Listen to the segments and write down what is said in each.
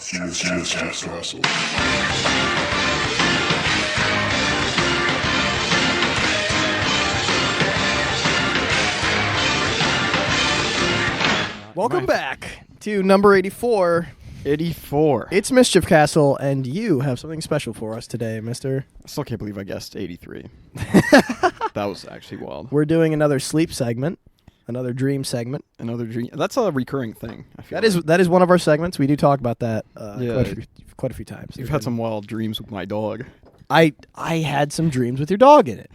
Cheers, Castle. Welcome back to number 84. 84. It's Mischief Castle, and you have something special for us today, mister. I still can't believe I guessed 83. That was actually wild. We're doing another sleep segment, another dream segment. Another dream. That's a recurring thing, I feel That is one of our segments. We do talk about that Yeah. quite a few times. You've had some wild dreams with my dog. I had some dreams with your dog in it.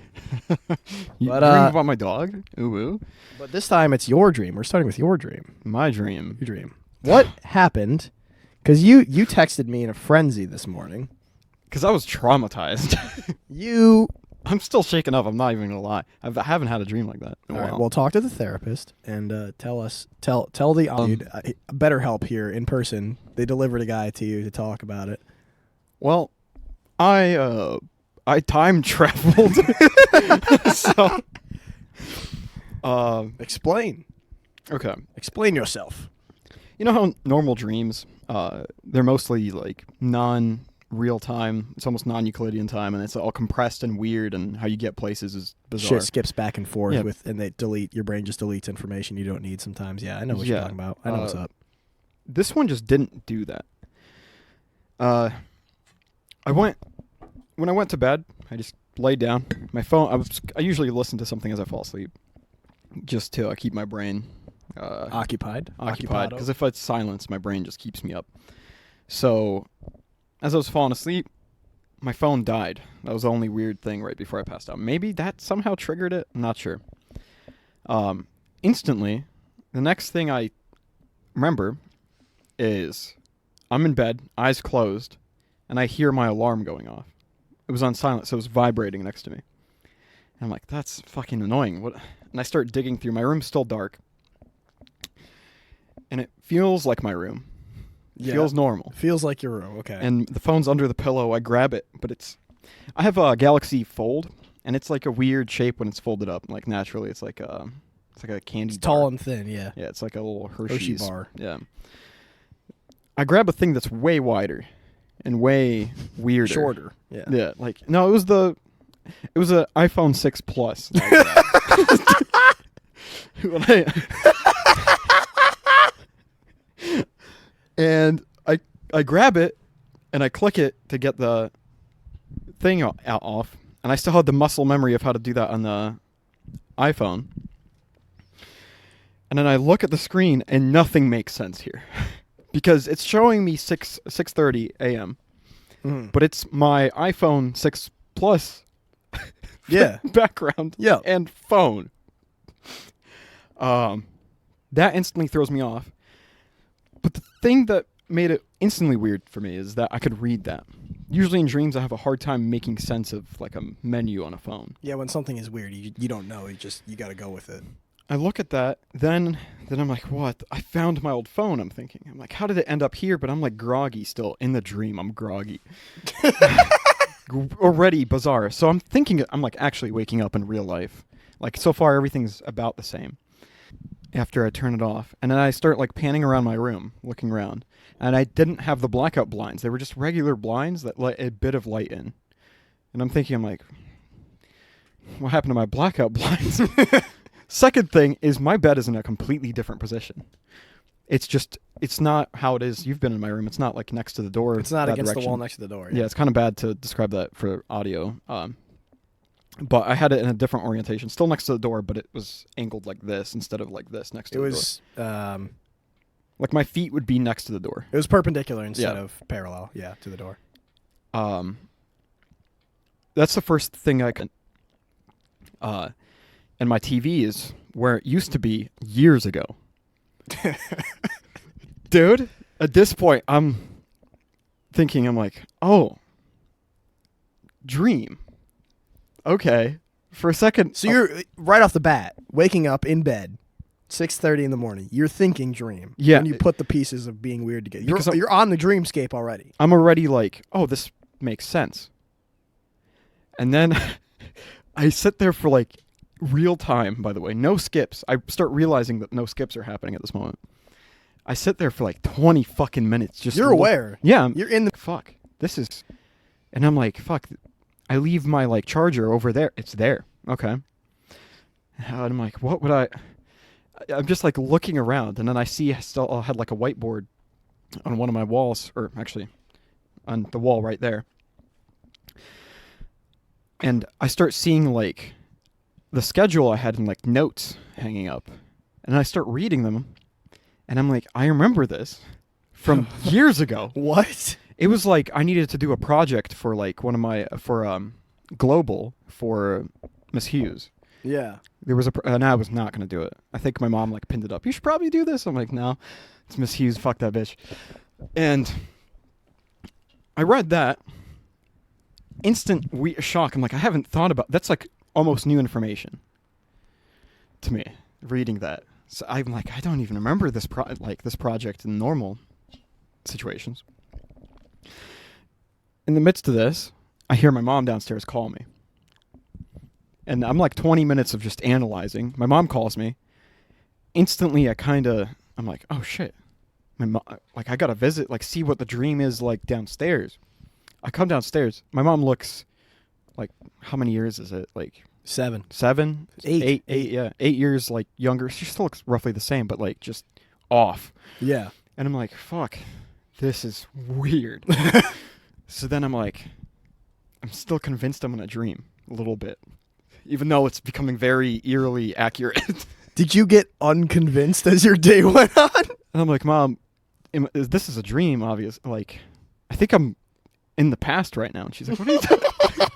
You But, dream about my dog? Ooh, ooh. But this time it's your dream. We're starting with your dream. My dream. Your dream. What happened? Because you texted me in a frenzy this morning. Because I was traumatized. I'm still shaken up. I'm not even going to lie. I haven't had a dream like that in a All right, while. well, talk to the therapist and tell the BetterHelp here in person. They delivered a guy to you to talk about it. Well, I time traveled. So, Explain. okay. Explain yourself. You know how normal dreams, they're mostly like non-real time. It's almost non-Euclidean time, and it's all compressed and weird, and how you get places is bizarre. Shit skips back and forth Yeah. and your brain just deletes information you don't need sometimes. Yeah, I know what you're Yeah. talking about. I know what's up. This one just didn't do that. When I went to bed, I just laid down. My phone, I usually listen to something as I fall asleep, just to keep my brain Occupied. because if it's silence, my brain just keeps me up. So, as I was falling asleep, my phone died. That was the only weird thing right before I passed out. Maybe that somehow triggered it. I'm not sure. Instantly, the next thing I remember is I'm in bed, eyes closed, and I hear my alarm going off. It was on silent, so it was vibrating next to me. And I'm like, that's fucking annoying. What? And I start digging through. My room's still dark. And it feels like my room. It feels normal. Feels like your room. Okay. And the phone's under the pillow. I grab it, but I have a Galaxy Fold, and it's like a weird shape when it's folded up. Like naturally, it's like a candy it's bar. tall and thin. Yeah. Yeah, it's like a little Hershey bar. Yeah. I grab a thing that's way wider and way weirder. Shorter. Yeah. Yeah, like no, it was a iPhone 6 Plus. When and I grab it and I click it to get the thing off, and I still had the muscle memory of how to do that on the iPhone. And then I look at the screen and nothing makes sense here. Because it's showing me 6:30 a.m. But it's my iPhone 6 Plus background and phone. That instantly throws me off. But the thing that made it instantly weird for me is that I could read that. Usually in dreams I have a hard time making sense of like a menu on a phone. Yeah, when something is weird, you don't know. You got to go with it. I look at that, then I'm like, what? I found my old phone, I'm thinking. I'm like, how did it end up here? But I'm like groggy still. In the dream, I'm groggy. Already bizarre. So I'm thinking, I'm like actually waking up in real life. Like so far, everything's about the same. After I turn it off. And then I start like panning around my room, looking around. And I didn't have the blackout blinds. They were just regular blinds that let a bit of light in. And I'm thinking, I'm like, what happened to my blackout blinds? Second thing is my bed is in a completely different position. It's not how it is. You've been in my room. It's not like next to the door. It's not against direction. the wall next to the door. Yeah, it's kind of bad to describe that for audio. But I had it in a different orientation. Still next to the door, but it was angled like this instead of like this next to the door. It was like my feet would be next to the door. It was perpendicular instead of parallel, to the door. That's the first thing I can. And my TV is where it used to be years ago. Dude, at this point, I'm like, oh, dream. Okay. For a second. So you're right off the bat, waking up in bed, 6:30 in the morning. You're thinking dream. Yeah. And you put the pieces of being weird together. Because You're on the dreamscape already. I'm already like, oh, this makes sense. And then I sit there for like real time, by the way. No skips. I start realizing that no skips are happening at this moment. I sit there for like 20 fucking minutes. You're aware. Yeah. You're in the... Fuck. This is... And I'm like, fuck. I leave my like charger over there. It's there. Okay. And I'm like, what would I'm just like looking around, and then I see I still had like a whiteboard on one of my walls, or actually on the wall right there. And I start seeing like the schedule I had in like notes hanging up, and I start reading them, and I'm like, I remember this from years ago. What? It was like I needed to do a project for like one of my Global for Miss Hughes. Yeah. There was and I was not going to do it. I think my mom like pinned it up. You should probably do this. I'm like, no, it's Miss Hughes. Fuck that bitch. And I read that. Instant shock. I'm like, I haven't thought about that's like almost new information to me. Reading that, so I'm like, I don't even remember this this project in normal situations. In the midst of this, I hear my mom downstairs call me. And I'm like 20 minutes of just analyzing. My mom calls me. Instantly, I'm like, oh shit. I gotta visit, like see what the dream is like downstairs. I come downstairs. My mom looks like, how many years is it? Like 7. 7? 8. 8, yeah. 8 years like younger. She still looks roughly the same, but like just off. Yeah. And I'm like, fuck, this is weird. So then I'm like, I'm still convinced I'm in a dream a little bit. Even though it's becoming very eerily accurate. Did you get unconvinced as your day went on? And I'm like, Mom, this is a dream, obvious. Like, I think I'm in the past right now. And she's like, what are you talking about?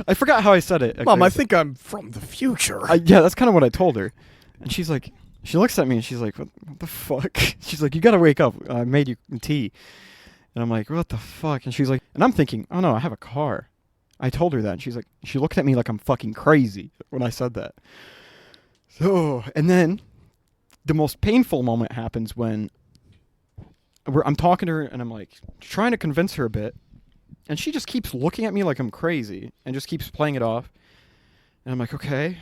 I forgot how I said it. Mom, I think I'm from the future. Yeah, that's kind of what I told her. And she's like, she looks at me and she's like, what the fuck? She's like, you got to wake up. I made you tea. And I'm like, what the fuck? And she's like, and I'm thinking, oh no, I have a car. I told her that, and she's like, she looked at me like I'm fucking crazy when I said that. So, and then the most painful moment happens when I'm talking to her, and I'm like trying to convince her a bit, and she just keeps looking at me like I'm crazy, and just keeps playing it off. And I'm like, okay.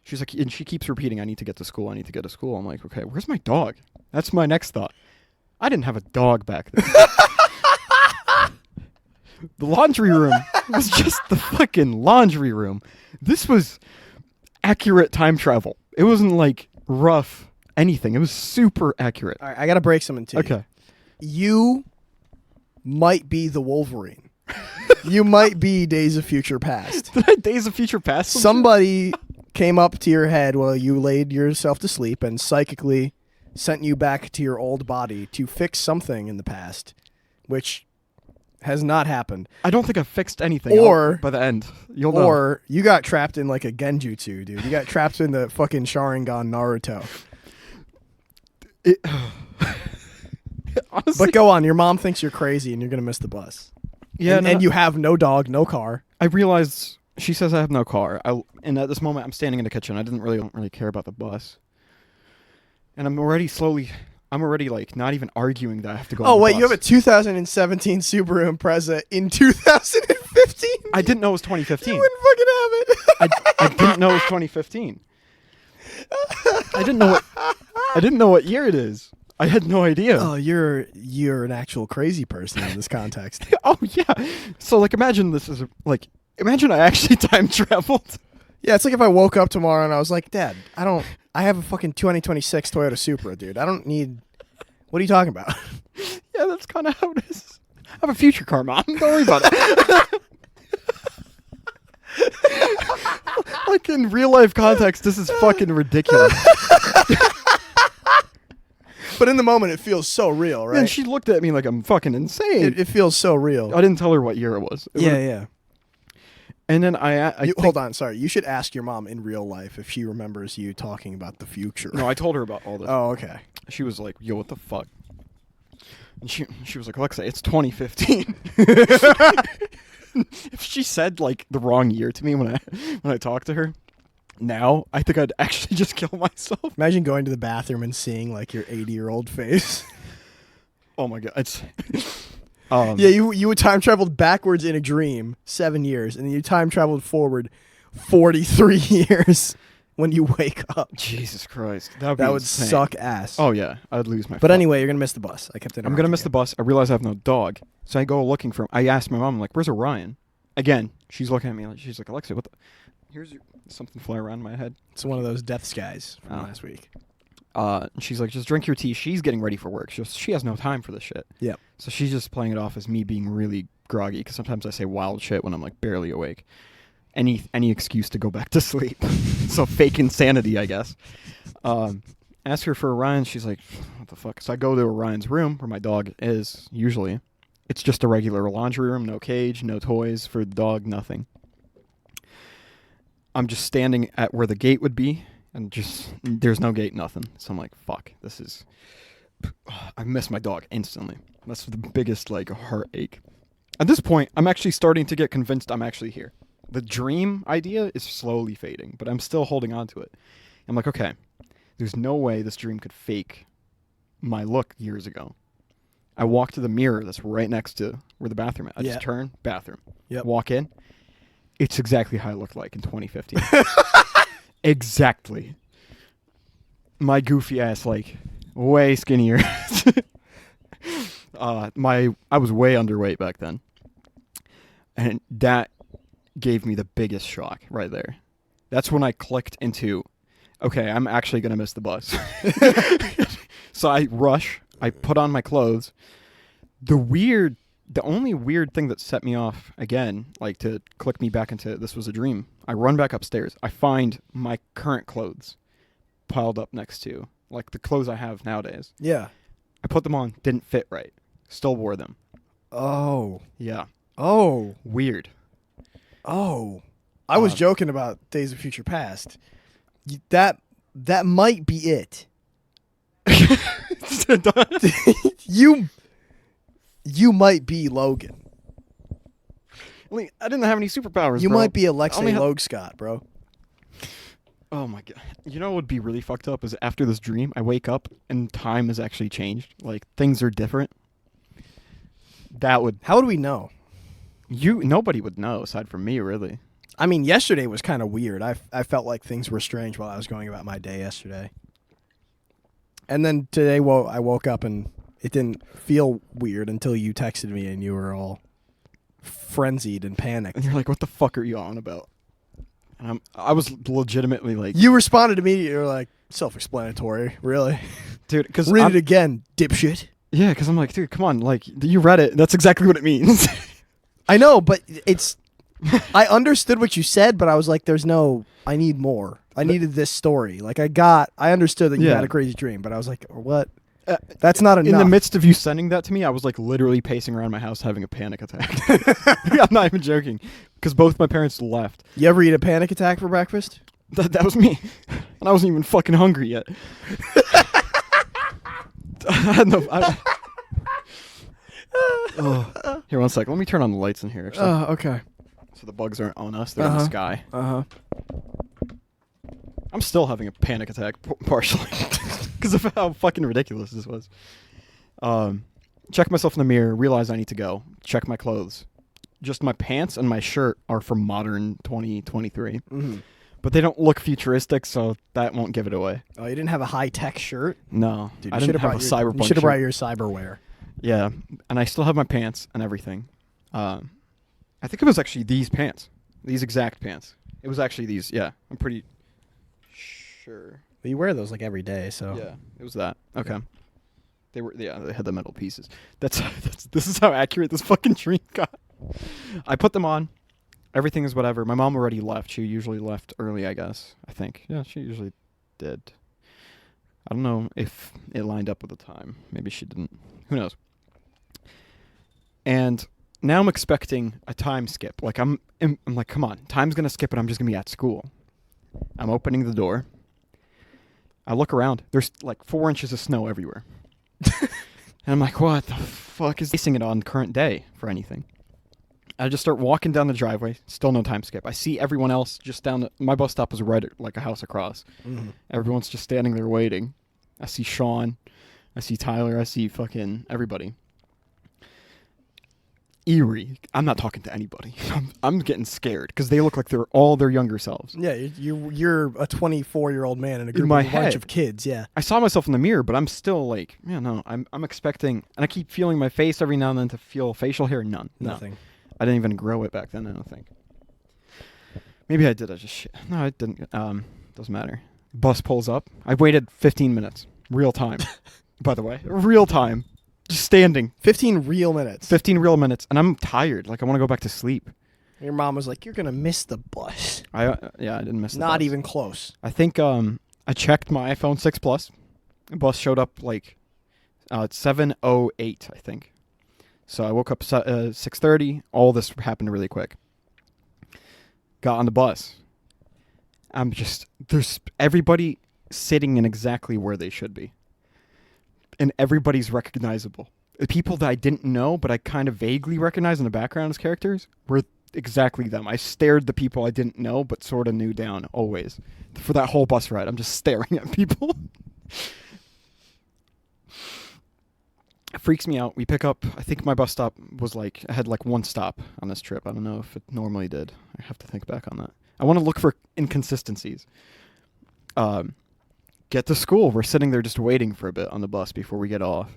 She's like, and she keeps repeating, I need to get to school, I need to get to school. I'm like, okay, where's my dog? That's my next thought. I didn't have a dog back then. The laundry room was just the fucking laundry room. This was accurate time travel. It wasn't like rough anything. It was super accurate. All right, I got to break something to you. Okay. You might be the Wolverine. You might be Days of Future Past. Days of Future Past? Somebody came up to your head while you laid yourself to sleep and psychically sent you back to your old body to fix something in the past, which has not happened. I don't think I've fixed anything. Or by the end, you'll know. Or you got trapped in like a genjutsu, dude. You got trapped in the fucking Sharingan Naruto. Honestly, but go on. Your mom thinks you're crazy and you're going to miss the bus. Yeah, and you have no dog, no car. I realized she says I have no car. And at this moment, I'm standing in the kitchen. I don't really care about the bus. And I'm already like not even arguing that I have to go. Oh, on the wait, bus. you have a 2017 Subaru Impreza in 2015? I didn't know it was 2015. You wouldn't fucking have it. I didn't know it was 2015. I didn't know what year it is. I had no idea. Oh, you're an actual crazy person in this context. Oh yeah. So like imagine I actually time traveled. Yeah, it's like if I woke up tomorrow and I was like, Dad, I have a fucking 2026 Toyota Supra, dude. I don't need... What are you talking about? Yeah, that's kind of how it is. I have a future car, Mom. Don't worry about it. Like in real life context, this is fucking ridiculous. But in the moment, it feels so real, right? And she looked at me like I'm fucking insane. It feels so real. I didn't tell her what year it was. Yeah. And then hold on, sorry. You should ask your mom in real life if she remembers you talking about the future. No, I told her about all this. Oh, okay. She was like, yo, what the fuck? And she was like, Aleksey, it's 2015. If she said like the wrong year to me when I talked to her, now I think I'd actually just kill myself. Imagine going to the bathroom and seeing like your 80-year-old face. Oh my god, it's yeah, you time traveled backwards in a dream 7 years, and then you time traveled forward 43 years. when you wake up. Jesus Christ. That That would insane. suck ass. Oh, yeah. I'd lose my But fuck. anyway, you're going to miss the bus. I kept I'm going to interrupting miss you. the bus. I realize I have no dog. So I go looking for him. I asked my mom, I'm like, where's Orion? Again, she's looking at me. She's like, Aleksey, what the... Here's something fly around my head. It's one of those death skies from Oh. last week. She's like, just drink your tea. She's getting ready for work. She has no time for this shit. Yep. So she's just playing it off as me being really groggy, because sometimes I say wild shit when I'm like barely awake. Any excuse to go back to sleep. So fake insanity, I guess. Ask her for Orion. She's like, what the fuck? So I go to Orion's room where my dog is usually. It's just a regular laundry room, no cage, no toys for the dog, nothing. I'm just standing at where the gate would be, and just there's no gate, nothing. So I'm like, fuck, this is... I miss my dog instantly. That's the biggest like heartache. At this point, I'm actually starting to get convinced I'm actually here. The dream idea is slowly fading, but I'm still holding on to it. I'm like, okay, there's no way this dream could fake my look years ago. I walk to the mirror that's right next to where the bathroom is. I just turn, bathroom. Yep. Walk in. It's exactly how I looked like in 2015. Exactly. My goofy ass, like, way skinnier. I was way underweight back then. And that gave me the biggest shock right there. That's when I clicked into, okay, I'm actually going to miss the bus. So I rush. I put on my clothes. The only weird thing that set me off again, like to click me back into this was a dream, I run back upstairs. I find my current clothes piled up next to, like the clothes I have nowadays. Yeah. I put them on, didn't fit right. Still wore them. Oh. Yeah. Oh. Weird. Oh. I was joking about Days of Future Past. That might be it. You might be Logan. I didn't have any superpowers, You bro. might be Aleksey Only ha- Logscott, bro. Oh my god. You know what would be really fucked up is after this dream, I wake up and time has actually changed. Like, things are different. That would... How would we know? Nobody would know aside from me, really. I mean, yesterday was kind of weird. I felt like things were strange while I was going about my day yesterday. And then today, I woke up and it didn't feel weird until you texted me and you were all frenzied and panicked. And you're like, what the fuck are you on about? And I was legitimately like... You responded immediately. You were like, self-explanatory, really. Dude, because... Read it again, dipshit. Yeah, because I'm like, dude, come on. Like, you read it. That's exactly what it means. I know, but it's... I understood what you said, but I was like, I need more. I needed this story. Like, I understood that you Yeah. had a crazy dream, but I was like, what? That's not enough. In the midst of you sending that to me, I was like literally pacing around my house having a panic attack. I'm not even joking. Because both my parents left. You ever eat a panic attack for breakfast? That was me. And I wasn't even fucking hungry yet. I had no... Oh. Here, one sec. Let me turn on the lights in here. Actually. Okay. So the bugs aren't on us. They're in the sky. Uh-huh. I'm still having a panic attack, partially. Because of how fucking ridiculous this was. Check myself in the mirror, realize I need to go. Check my clothes. Just my pants and my shirt are from modern 2023. Mm-hmm. But they don't look futuristic, so that won't give it away. Oh, you didn't have a high-tech shirt? No. Dude, I you didn't have a cyberpunk You should have brought shirt. your cyberwear. Yeah, and I still have my pants and everything. I think it was actually these pants. These exact pants. It was actually these, yeah. I'm pretty sure. But you wear those like every day, so... Yeah, it was that. Okay. They had the metal pieces. This is how accurate this fucking dream got. I put them on. Everything is whatever. My mom already left. She usually left early, I guess. I think. Yeah, she usually did. I don't know if it lined up with the time. Maybe she didn't. Who knows? And now I'm expecting a time skip. Like I'm like, come on, time's gonna skip and I'm just gonna be at school. I'm opening the door. I look around. There's like 4 inches of snow everywhere. And I'm like, what the fuck is basing it on current day for anything? I just start walking down the driveway. Still no time skip. I see everyone else just down my bus stop was right like a house across. Mm-hmm. Everyone's just standing there waiting. I see Sean. I see Tyler. I see fucking everybody. eerie. I'm not talking to anybody. I'm getting scared because they look like they're all their younger selves. Yeah, you're a 24-year-old man in a group my of a bunch head. of kids. Yeah. I saw myself in the mirror, but I'm still like, yeah, no, I'm expecting, and I keep feeling my face every now and then to feel facial hair. None. Nothing. No. I didn't even grow it back then, I don't think. Maybe I did. I just shit. No, I didn't. Doesn't matter. Bus pulls up. I waited 15 minutes. Real time. By the way. Real time. Just standing. 15 real minutes. 15 real minutes. And I'm tired. Like, I want to go back to sleep. Your mom was like, "You're gonna miss the bus." I didn't miss the Not bus. even close. I think I checked my iPhone 6 Plus. The bus showed up like at 7:08, I think. So I woke up 6:30. All this happened really quick. Got on the bus. There's everybody sitting in exactly where they should be. And everybody's recognizable. The people that I didn't know, but I kind of vaguely recognized in the background as characters, were exactly them. I stared the people I didn't know, but sort of knew down, always. For that whole bus ride, I'm just staring at people. It freaks me out. We pick up, I think my bus stop was like, I had like one stop on this trip. I don't know if it normally did. I have to think back on that. I want to look for inconsistencies. Get to school. We're sitting there just waiting for a bit on the bus before we get off.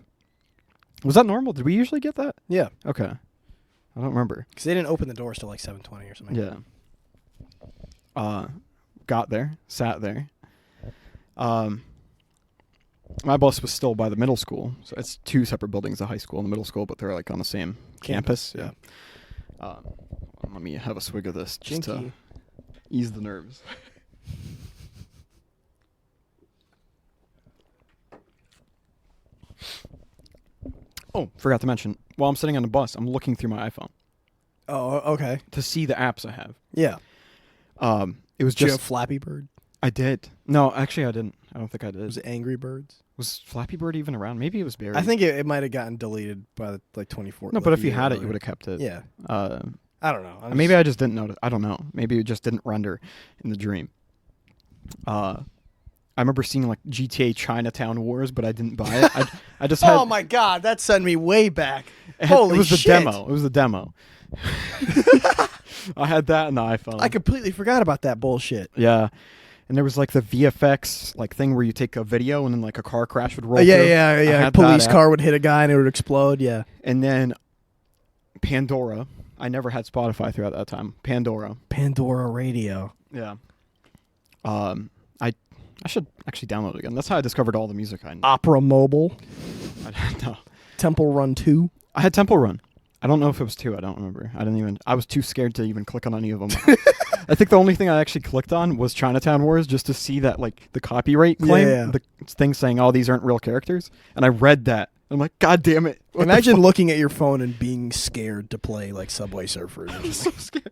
Was that normal? Did we usually get that? Yeah. Okay. I don't remember. Because they didn't open the doors till like 7:20 or something. Yeah. Got there. Sat there. My bus was still by the middle school. So it's two separate buildings, the high school and the middle school, but they're like on the same campus. Yeah. Let me have a swig of this just to Jinky. ease the nerves. Oh, forgot to mention, while I'm sitting on the bus, I'm looking through my iPhone Oh, okay. to see the apps I have. Yeah. It was Did you just... have Flappy Bird? I did. No, actually I didn't. I don't think I did. Was it Angry Birds? Was Flappy Bird even around? Maybe it was buried. I think it might have gotten deleted by like 2014. No, but if you had it, you would have kept it. Yeah. Uh, I don't know. maybe I just didn't notice. I don't know. Maybe it just didn't render in the dream. I remember seeing like GTA Chinatown Wars, but I didn't buy it. I just had... Oh my god, that sent me way back. It Holy was the shit. demo. It was the demo. I had that on the iPhone. I completely forgot about that bullshit. Yeah. And there was like the VFX like thing where you take a video and then like a car crash would roll Yeah, through. yeah. I A had police that car would hit a guy and it would explode. Yeah. And then Pandora. I never had Spotify throughout that time. Pandora Radio. Yeah. I should actually download it again. That's how I discovered all the music I know. Opera Mobile. No. Temple Run 2. I had Temple Run. I don't know if it was 2. I don't remember. I was too scared to even click on any of them. I think the only thing I actually clicked on was Chinatown Wars just to see that like the copyright claim, Yeah. the thing saying, "Oh, these aren't real characters." And I read that. I'm like, God damn it. What the Imagine fuck? looking at your phone and being scared to play like Subway Surfers. I'm so scared.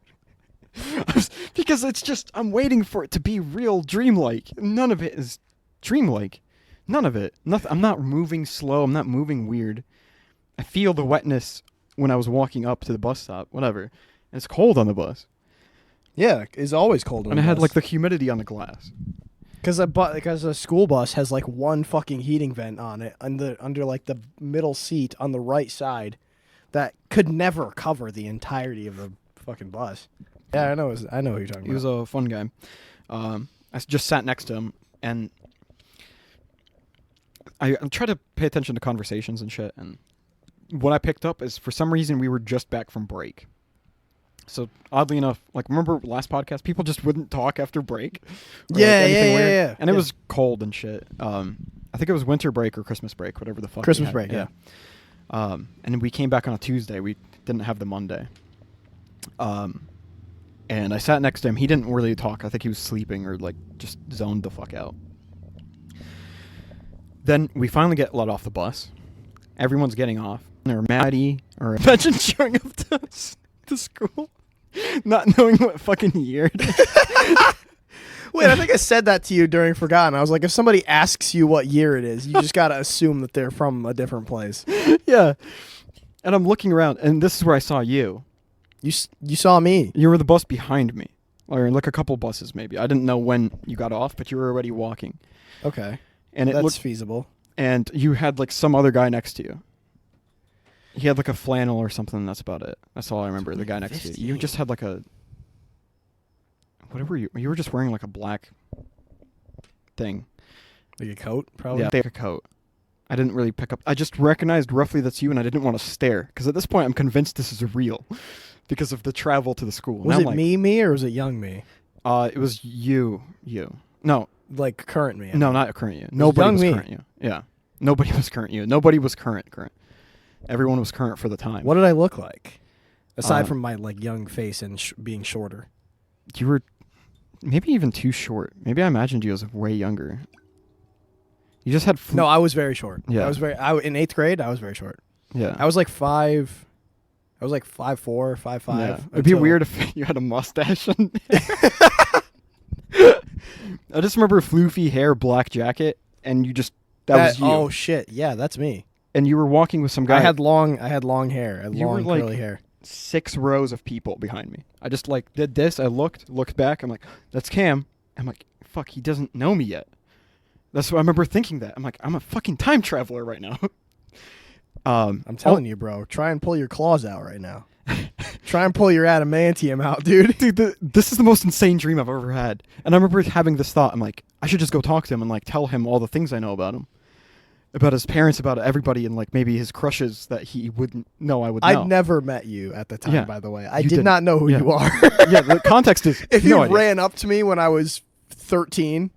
Because it's just, I'm waiting for it to be real dreamlike. None of it is dreamlike. None of it. Nothing. I'm not moving slow. I'm not moving weird. I feel the wetness when I was walking up to the bus stop, whatever. And it's cold on the bus. Yeah, it's always cold. And I had like the humidity on the glass. Because a school bus has like one fucking heating vent on it under like the middle seat on the right side that could never cover the entirety of the fucking bus. Yeah, I know who you're talking about. He was a fun guy. I just sat next to him, and I try to pay attention to conversations and shit. And what I picked up is, for some reason, we were just back from break. So oddly enough, like, remember last podcast, people just wouldn't talk after break. Or, Yeah, like, anything yeah, weird. yeah. And it Yeah. was cold and shit. I think it was winter break or Christmas break, whatever the fuck. we Christmas had. break, yeah. And then we came back on a Tuesday. We didn't have the Monday. And I sat next to him. He didn't really talk. I think he was sleeping or like just zoned the fuck out. Then we finally get let off the bus. Everyone's getting off. Or Maddie or imagine showing up to school, not knowing what fucking year it is. Wait, I think I said that to you during Forgotten. I was like, if somebody asks you what year it is, you just got to assume that they're from a different place. Yeah. And I'm looking around, and this is where I saw you. You saw me. You were the bus behind me. Or like a couple buses, maybe. I didn't know when you got off, but you were already walking. Okay. And it That's looked, feasible. and you had like some other guy next to you. He had like a flannel or something. That's about it. That's all I remember. The guy next to you. You 2015. just had like a. Whatever you were just wearing like a black thing. Like a coat, probably. Yeah, like a coat. I didn't really pick up. I just recognized roughly that's you, and I didn't want to stare because at this point I'm convinced this is real, because of the travel to the school. Was it me, or was it young me? It was you. No, Like current me. no, not current you. Nobody young was me. current you. Yeah, nobody was current you. Nobody was current. Everyone was current for the time. What did I look like? Aside from my like young face and being shorter. You were maybe even too short. Maybe I imagined you as way younger. You just had No, I was very short. Yeah. In 8th grade, I was very short. yeah. I was like 5. I was like 5'4", 5'5". Yeah. It'd be weird if you had a mustache. I just remember floofy hair, black jacket, and that was you. Oh shit! Yeah, that's me. And you were walking with some guy. I had long hair. I had You were, long like, curly hair. 6 rows of people behind me. I just like did this. I looked back. I'm like, that's Cam. I'm like, fuck, he doesn't know me yet. That's what I remember thinking that. I'm like, I'm a fucking time traveler right now. I'm telling you, bro. Try and pull your claws out right now. Try and pull your adamantium out, dude. Dude, this is the most insane dream I've ever had. And I remember having this thought. I'm like, I should just go talk to him and like tell him all the things I know about him. About his parents, about everybody, and like maybe his crushes that he wouldn't know I would know. I'd never met you at the time, Yeah. by the way. I You did didn't. not know who Yeah. you are. Yeah, the context is If no you idea. ran up to me when I was 13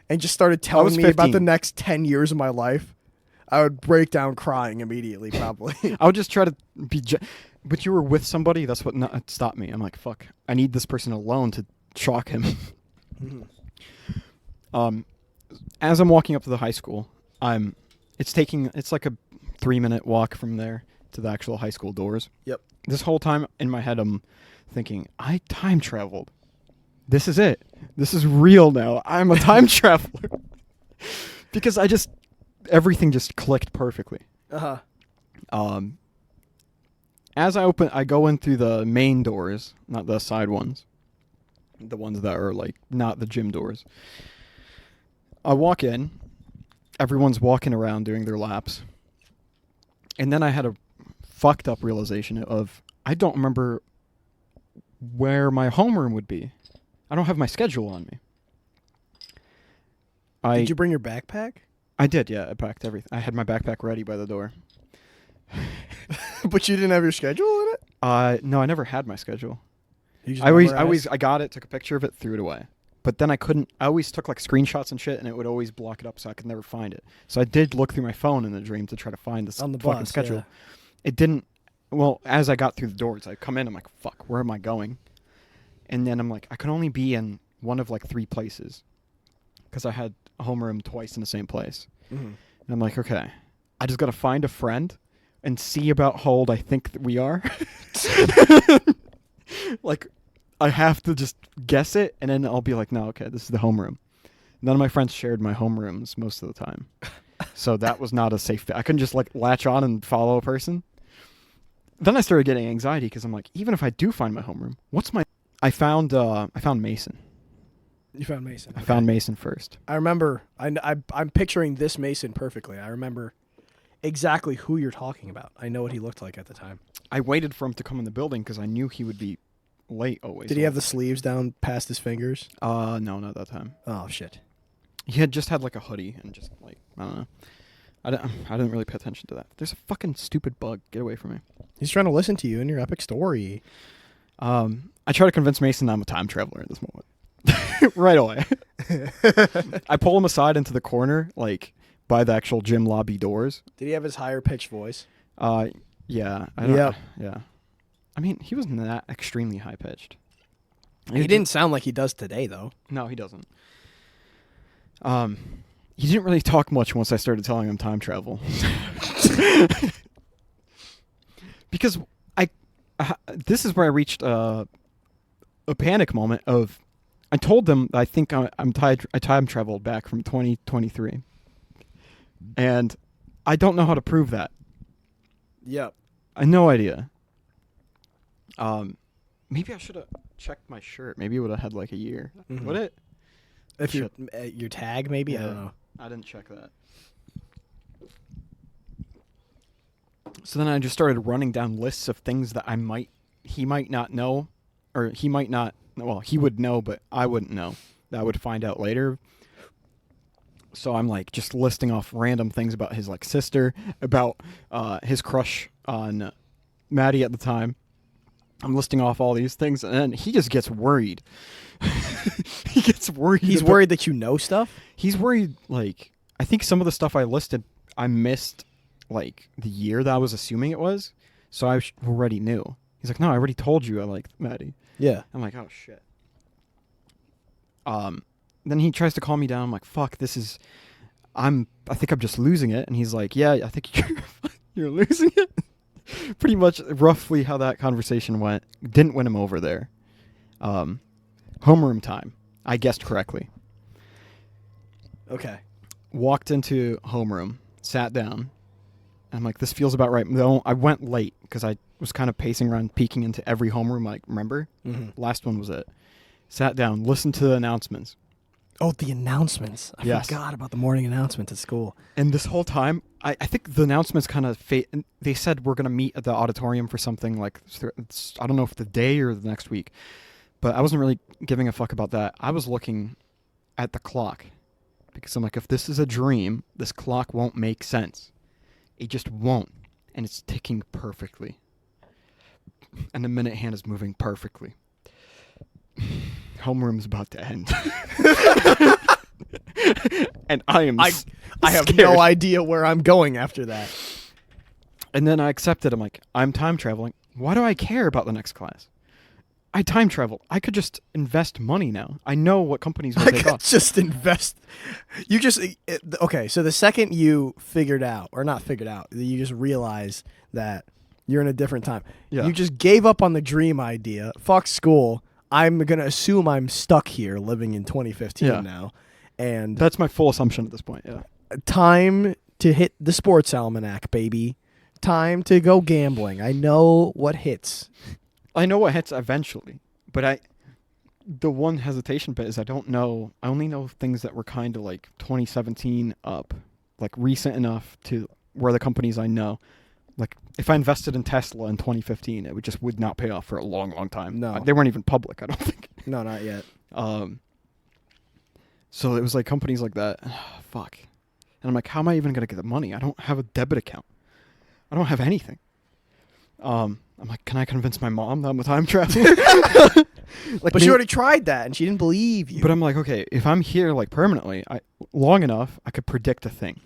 and just started telling was me about 15. the next 10 years of my life, I would break down crying immediately, probably. I would just try to be... but you were with somebody, that's what stopped me. I'm like, fuck, I need this person alone to shock him. As I'm walking up to the high school, it's like a 3-minute walk from there to the actual high school doors. Yep. This whole time in my head, I'm thinking, I time traveled. This is it. This is real now. I'm a time traveler. Because everything just clicked perfectly. Uh-huh. As I go in through the main doors, not the side ones, the ones that are like not the gym doors. I walk in, everyone's walking around doing their laps, and then I had a fucked up realization of I don't remember where my homeroom would be. I don't have my schedule on me. Did you bring your backpack? I did, yeah. I packed everything. I had my backpack ready by the door. But you didn't have your schedule in it? No, I never had my schedule. You just I got it, took a picture of it, threw it away. But then I always took like screenshots and shit, and it would always block it up, so I could never find it. So I did look through my phone in the dream to try to find this on the fucking bus, schedule. yeah. It didn't. Well, as I got through the doors, I come in, I'm like, fuck, where am I going? And then I'm like, I could only be in one of like 3 places, because I had a homeroom twice in the same place. Mm-hmm. And I'm like, okay, I just got to find a friend and see about how old I think that we are. Like, I have to just guess it, and then I'll be like, no, okay, this is the homeroom. None of my friends shared my homerooms most of the time. So that was not a safe fit. I couldn't just like latch on and follow a person. Then I started getting anxiety because I'm like, even if I do find my homeroom, I found Mason. You found Mason. I found Mason first. I remember. I'm picturing this Mason perfectly. I remember exactly who you're talking about. I know what he looked like at the time. I waited for him to come in the building because I knew he would be late always. Did he have the sleeves down past his fingers? No, not that time. Oh shit. He had just had like a hoodie and just like, I don't know. I didn't really pay attention to that. There's a fucking stupid bug. Get away from me. He's trying to listen to you and your epic story. I try to convince Mason I'm a time traveler at this moment. Right away. I pull him aside into the corner, like by the actual gym lobby doors. Did he have his higher pitched voice? Yeah. I don't, Yep. Yeah. I mean, he wasn't that extremely high pitched. He didn't sound like he does today, though. No, he doesn't. He didn't really talk much once I started telling him time travel. Because this is where I reached a panic moment of, I told them I think I time traveled back from 2023. And I don't know how to prove that. Yep. I have no idea. Maybe I should have checked my shirt. Maybe it would have had like a year. Mm-hmm. Would it? If your tag, maybe? I Yeah. don't know. I didn't check that. So then I just started running down lists of things that he might not know, or he might not, well, he would know, but I wouldn't know. That I would find out later. So I'm like just listing off random things about his like sister, about his crush on Maddie at the time. I'm listing off all these things, and then he just gets worried. He gets worried. He's worried that you know stuff? He's worried, like, I think some of the stuff I listed, I missed, like, the year that I was assuming it was, so I already knew. He's like, no, I already told you I like Maddie. Yeah. I'm like, oh, shit. Then he tries to calm me down. I'm like, fuck, I think I'm just losing it. And he's like, yeah, I think you're losing it. Pretty much roughly how that conversation went. Didn't win him over there. Homeroom time. I guessed correctly. Okay. Walked into homeroom, sat down, and I'm like, this feels about right. No, I went late because I was kind of pacing around, peeking into every homeroom, like, remember? Mm-hmm. Last one was it. Sat down, listened to the announcements. Oh, the announcements. I Yes. forgot about the morning announcements at school. And this whole time, I think the announcements kind of they said we're going to meet at the auditorium for something like, I don't know if the day or the next week, but I wasn't really giving a fuck about that. I was looking at the clock because I'm like, if this is a dream, this clock won't make sense. It just won't. And it's ticking perfectly. And the minute hand is moving perfectly. Homeroom's about to end. And I have scared. no idea where I'm going after that. And then I accepted. I'm like, I'm time traveling. Why do I care about the next class? I time travel. I could just invest money now. I know what companies will I take could off. just invest. You just okay. So the second you figured out, or not figured out, you just realize that you're in a different time. Yeah. You just gave up on the dream idea. Fuck school. I'm gonna assume I'm stuck here, living in 2015 now, and That's my full assumption at this point. Yeah. time to hit the sports almanac, baby. Time to go gambling. I know what hits. I know what hits eventually, but the one hesitation bit is I don't know. I only know things that were kind of like 2017 up, like recent enough to where the companies I know. Like if I invested in Tesla in 2015, it would not pay off for a long, long time. No. They weren't even public, I don't think. No, not yet. So it was like companies like that. Fuck. And I'm like, how am I even going to get the money? I don't have a debit account. I don't have anything. I'm like, can I convince my mom that I'm a time traveler? But she already tried that, and she didn't believe you. But I'm like, okay, if I'm here like permanently, long enough, I could predict a thing.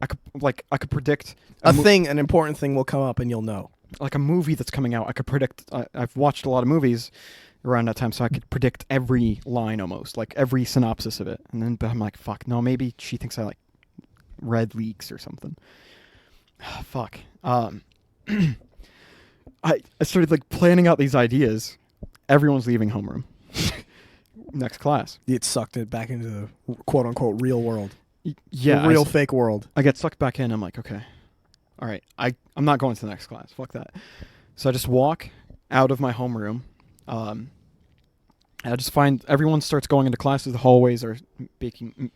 I could predict an important thing will come up, and you'll know. Like a movie that's coming out. I could predict. I've watched a lot of movies around that time, so I could predict every line almost, like every synopsis of it. And then, but I'm like, fuck, no, maybe she thinks I like read leaks or something. Fuck. I started like planning out these ideas. Everyone's leaving homeroom. Next class. It sucked it back into the quote unquote real world. Yeah. The real fake world. I get sucked back in. I'm like, okay. All right. I'm not going to the next class. Fuck that. So I just walk out of my homeroom. I just find everyone starts going into classes. The hallways are making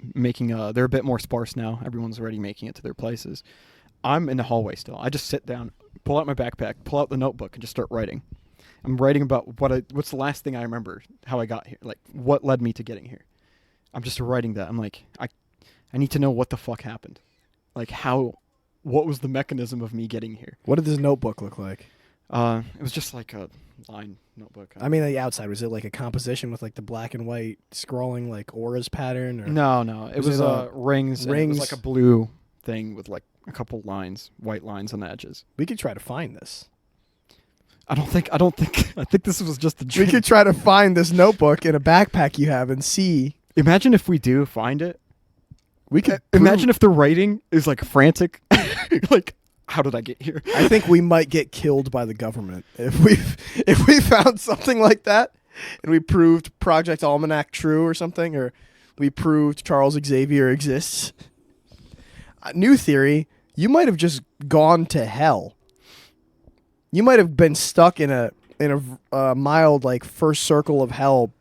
they're a bit more sparse now. Everyone's already making it to their places. I'm in the hallway still. I just sit down, pull out my backpack, pull out the notebook, and just start writing. I'm writing about what's the last thing I remember, how I got here, like what led me to getting here. I'm just writing that. I'm like, I need to know what the fuck happened. Like what was the mechanism of me getting here? What did this notebook look like? It was just like a line notebook. I mean, the outside, was it like a composition with like the black and white scrolling like auras pattern? Or? No. It was rings. And it was like a blue thing with like a couple lines, white lines on the edges. We could try to find this. I think this was just a dream. We could try to find this notebook in a backpack you have and see. Imagine if we do find it. We could imagine if the writing is like frantic. Like, how did I get here? I think we might get killed by the government if we found something like that and we proved Project Almanac true or something, or we proved Charles Xavier exists. New theory, you might have just gone to hell. You might have been stuck in a mild like first circle of hell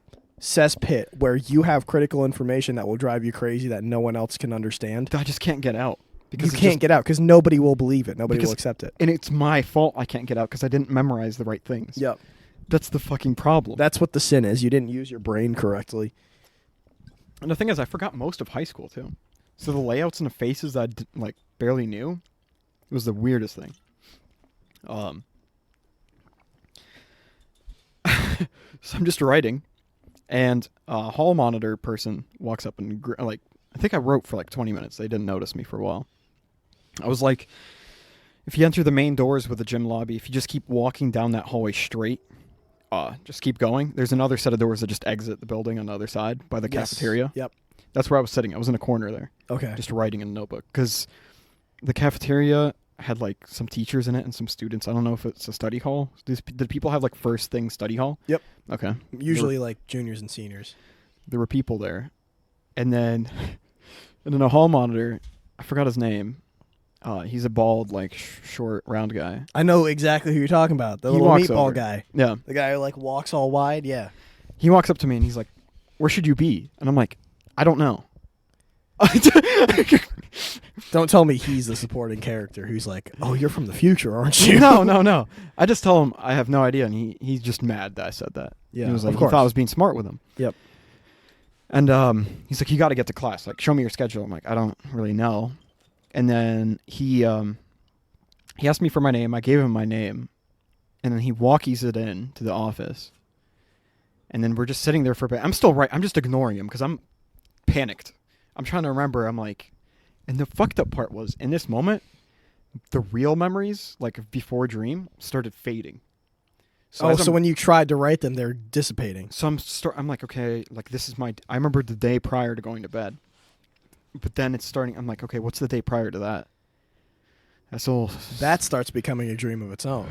cesspit where you have critical information that will drive you crazy that no one else can understand. I just can't get out. You can't get out because nobody will believe it. Nobody will accept it. And it's my fault I can't get out because I didn't memorize the right things. Yep. That's the fucking problem. That's what the sin is. You didn't use your brain correctly. And the thing is, I forgot most of high school, too. So the layouts and the faces I barely knew, it was the weirdest thing. So I'm just writing, and a hall monitor person walks up and, I think I wrote for 20 minutes. They didn't notice me for a while. I was like, if you enter the main doors with the gym lobby, if you just keep walking down that hallway straight, just keep going. There's another set of doors that just exit the building on the other side by the cafeteria. Yep. That's where I was sitting. I was in a corner there. Okay. Just writing in a notebook. Because the cafeteria had some teachers in it and some students. I don't know if it's a study hall. Did people have first thing study hall? Yep. Okay. Usually juniors and seniors. There were people there. And then a hall monitor, I forgot his name. He's a bald, short, round guy. I know exactly who you're talking about. The little meatball guy. Yeah. The guy who walks all wide. Yeah. He walks up to me and he's like, "Where should you be?" And I'm like, "I don't know." Don't tell me he's the supporting character who's like, "Oh, you're from the future, aren't you?" No. I just tell him I have no idea, and he's just mad that I said that. Yeah, he was of he course. thought I was being smart with him. Yep. And he's like, "You got to get to class. Show me your schedule." I'm like, "I don't really know." And then he asked me for my name. I gave him my name, and then he walkies it in to the office. And then we're just sitting there for a bit. I'm still right. I'm just ignoring him because I'm panicked. I'm trying to remember. I'm like, and the fucked up part was in this moment, the real memories, before dream, started fading. So when you tried to write them, they're dissipating. So I'm like, okay, this is I remember the day prior to going to bed. But then it's starting, I'm like, okay, what's the day prior to that? That starts becoming a dream of its own.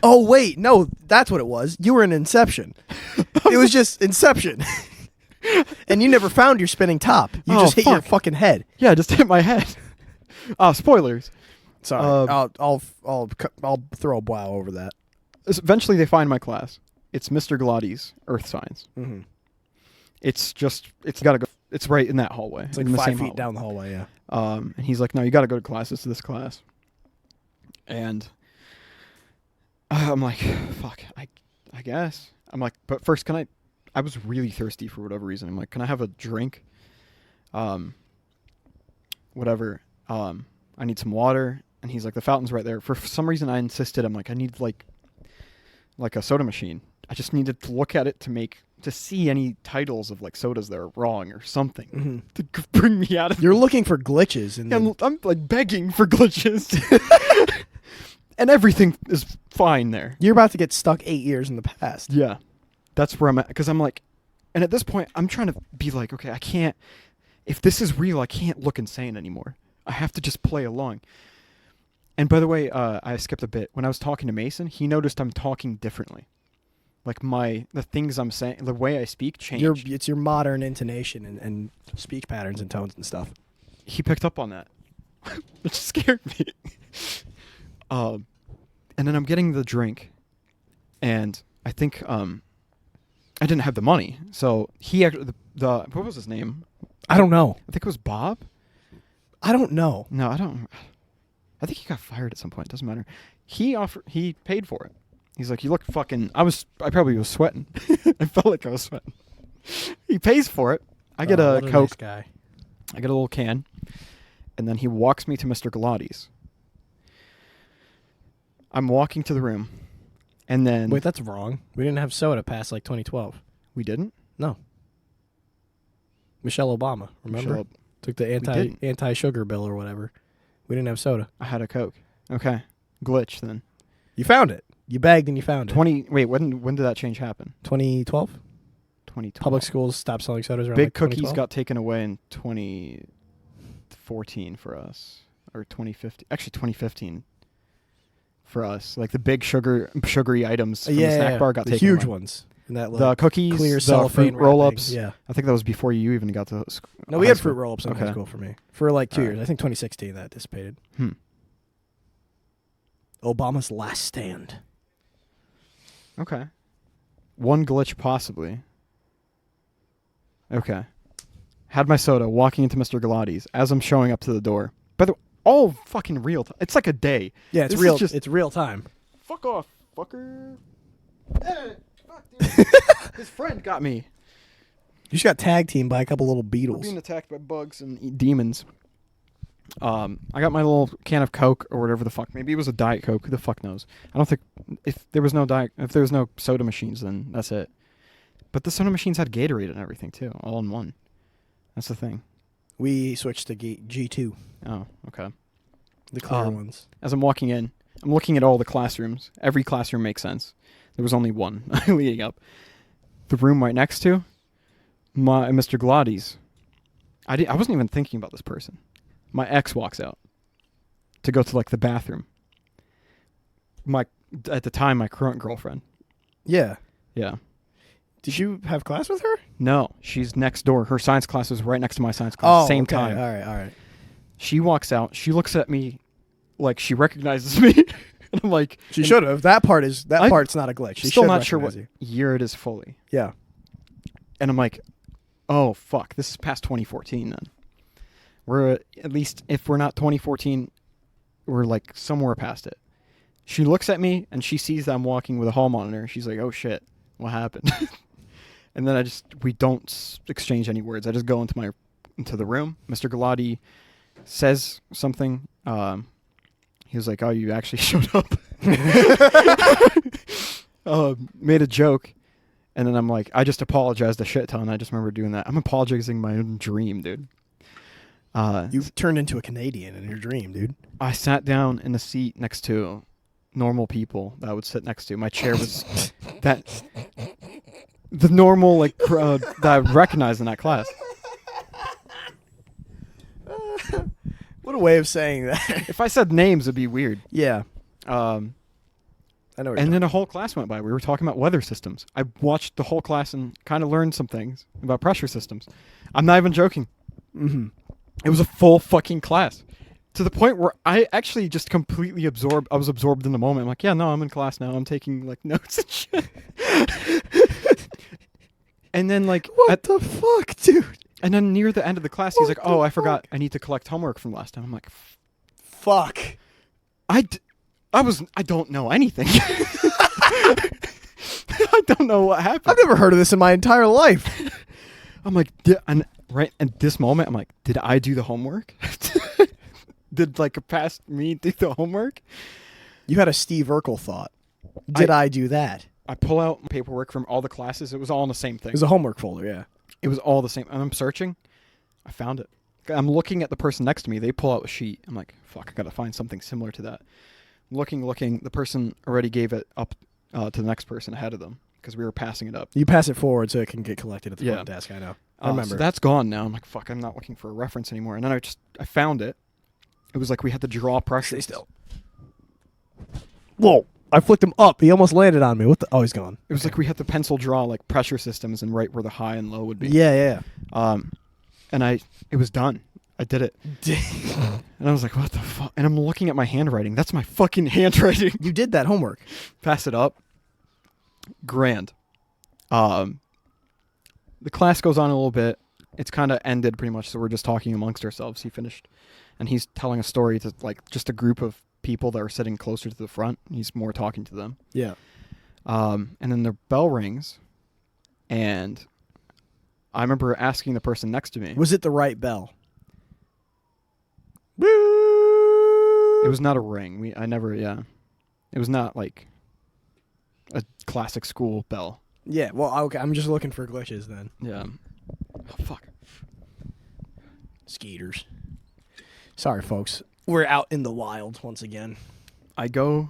Oh, wait, no, that's what it was. You were in Inception. It was just Inception. And you never found your spinning top. You just hit your fucking head. Yeah, just hit my head. Spoilers. Sorry, I'll throw a wow over that. Eventually, they find my class. It's Mr. Glotti's Earth Science. Mm-hmm. It's got to go. It's right in that hallway. It's in the 5 same feet hallway. down the hallway, yeah. And he's like, "No, you got to go to class. It's this class." And I'm like, "Fuck, I guess." I'm like, "But first, can I was really thirsty for whatever reason. I'm like, "Can I have a drink?" Whatever. I need some water. And he's like, "The fountain's right there." For some reason, I insisted. I'm like, "I need like a soda machine. I just needed to look at it to see any titles of sodas that are wrong or something to bring me out of." You're looking for glitches, and I'm begging for glitches, and everything is fine there. You're about to get stuck 8 years in the past. Yeah, that's where I'm at, because I'm like, and at this point, I'm trying to be like, okay, I can't. If this is real, I can't look insane anymore. I have to just play along. And by the way, I skipped a bit. When I was talking to Mason, he noticed I'm talking differently. The things I'm saying, the way I speak changed. It's your modern intonation and speech patterns and tones and stuff. He picked up on that, which scared me. And then I'm getting the drink, and I think I didn't have the money, so he actually what was his name? I don't know. I think it was Bob. I don't know. No, I don't. I think he got fired at some point. It doesn't matter. He paid for it. He's like, "You look fucking." I probably was sweating. I felt like I was sweating. He pays for it. I get a Coke. Nice guy. I get a little can, and then he walks me to Mr. Galati's. I'm walking to the room, and then Wait, that's wrong. We didn't have soda past 2012. we didn't. No. Michelle Obama, remember? Took the didn't. anti-sugar bill or whatever. We didn't have soda. I had a Coke. Okay, glitch then. You found it. You begged and you found it. Wait, when did that change happen? 2012? 2012. Public schools stopped selling sodas around Big Cookies 2012? got taken away in 2014 for us, or 2015. Actually, 2015 for us. The big sugary items from the snack bar got the taken huge away. ones. And that The cookies, clear the cellophane fruit roll-ups. wrapping, yeah. I think that was before you even got to school. No, we had fruit roll-ups in high Okay. school for me. For 2 years. I think 2016 that dissipated. Obama's last stand. Okay. One glitch possibly. Okay. had my soda, walking into Mr. Galati's as I'm showing up to the door. But they're all fucking real. It's like a day. Yeah, it's This real. is just- It's real time. Fuck off, fucker. Fuck, dude. His friend got me. You just got tag teamed by a couple little We're beetles. being attacked by bugs and demons. I got my little can of Coke or whatever the fuck. Maybe it was a Diet Coke. Who the fuck knows? I don't think if there was no soda machines, then that's it. But the soda machines had Gatorade and everything too, all in one. That's the thing. We switched to G2, Oh, okay. the clear ones. As I'm walking in, I'm looking at all the classrooms. Every classroom makes sense. There was only one leading up. The room right next to my Mr. Galati's. I wasn't even thinking about this person. My ex walks out to go to like the bathroom. At the time, my current girlfriend. Yeah. Yeah. Did you have class with her? No, she's next door. Her science class was right next to my science class. Same okay. time. All right. She walks out. She looks at me like she recognizes me. And I'm like, She should have. That part's not a glitch. She still should not sure what recognize you. year it is fully. Yeah. And I'm like, oh, fuck. This is past 2014 then. We're at least, if we're not 2014, we're like somewhere past it. She looks at me and she sees that I'm walking with a hall monitor. She's like, oh shit, what happened? And then we don't exchange any words. I just go into the room. Mr. Galati says something. He was like, oh, you actually showed up. Made a joke. And then I'm like, I just apologized a shit ton. I just remember doing that. I'm apologizing my own dream, dude. You've turned into a Canadian in your dream, dude. I sat down in the seat next to normal people that I would sit next to. My chair was the normal like crowd that I recognized in that class. What a way of saying that. If I said names, it'd be weird. Yeah. I know. And then a whole class went by. We were talking about weather systems. I watched the whole class and kind of learned some things about pressure systems. I'm not even joking. Mm-hmm. It was a full fucking class. To the point where I actually just completely absorbed. I was absorbed in the moment. I'm like, yeah, no, I'm in class now. I'm taking like notes and shit. And then like, What the fuck, dude? and then near the end of the class, he's What like, the oh, I forgot. fuck? I need to collect homework from last time. I'm like, Fuck. I don't know anything. I don't know what happened. I've never heard of this in my entire life. I'm like, and right at this moment, I'm like, did I do the homework? Did like a past me do the homework? You had a Steve Urkel thought. Did I do that? I pull out paperwork from all the classes. It was all in the same thing. It was a homework folder, yeah. It was all the same. And I'm searching. I found it. I'm looking at the person next to me. They pull out a sheet. I'm like, fuck, I got to find something similar to that. Looking. The person already gave it up to the next person ahead of them because we were passing it up. You pass it forward so it can get collected at the Yeah. front desk, I know. I remember. So that's gone now. I'm like, fuck, I'm not looking for a reference anymore. And then I found it. It was like we had to draw pressure. Stay still. Whoa. I flicked him up. He almost landed on me. What the? Oh, he's gone. It was like we had to pencil draw like pressure systems and right where the high and low would be. Yeah. And it was done. I did it. And I was like, what the fuck? And I'm looking at my handwriting. That's my fucking handwriting. You did that homework. Pass it up. Grand. The class goes on a little bit. It's kind of ended pretty much, so we're just talking amongst ourselves. He finished, and he's telling a story to like just a group of people that are sitting closer to the front. He's more talking to them. Yeah. And then the bell rings, and I remember asking the person next to me. Was it the right bell? It was not a ring. It was not like a classic school bell. Yeah, well, okay. I'm just looking for glitches then. Yeah. Oh, fuck. Skeeters. Sorry, folks. We're out in the wild once again. I go.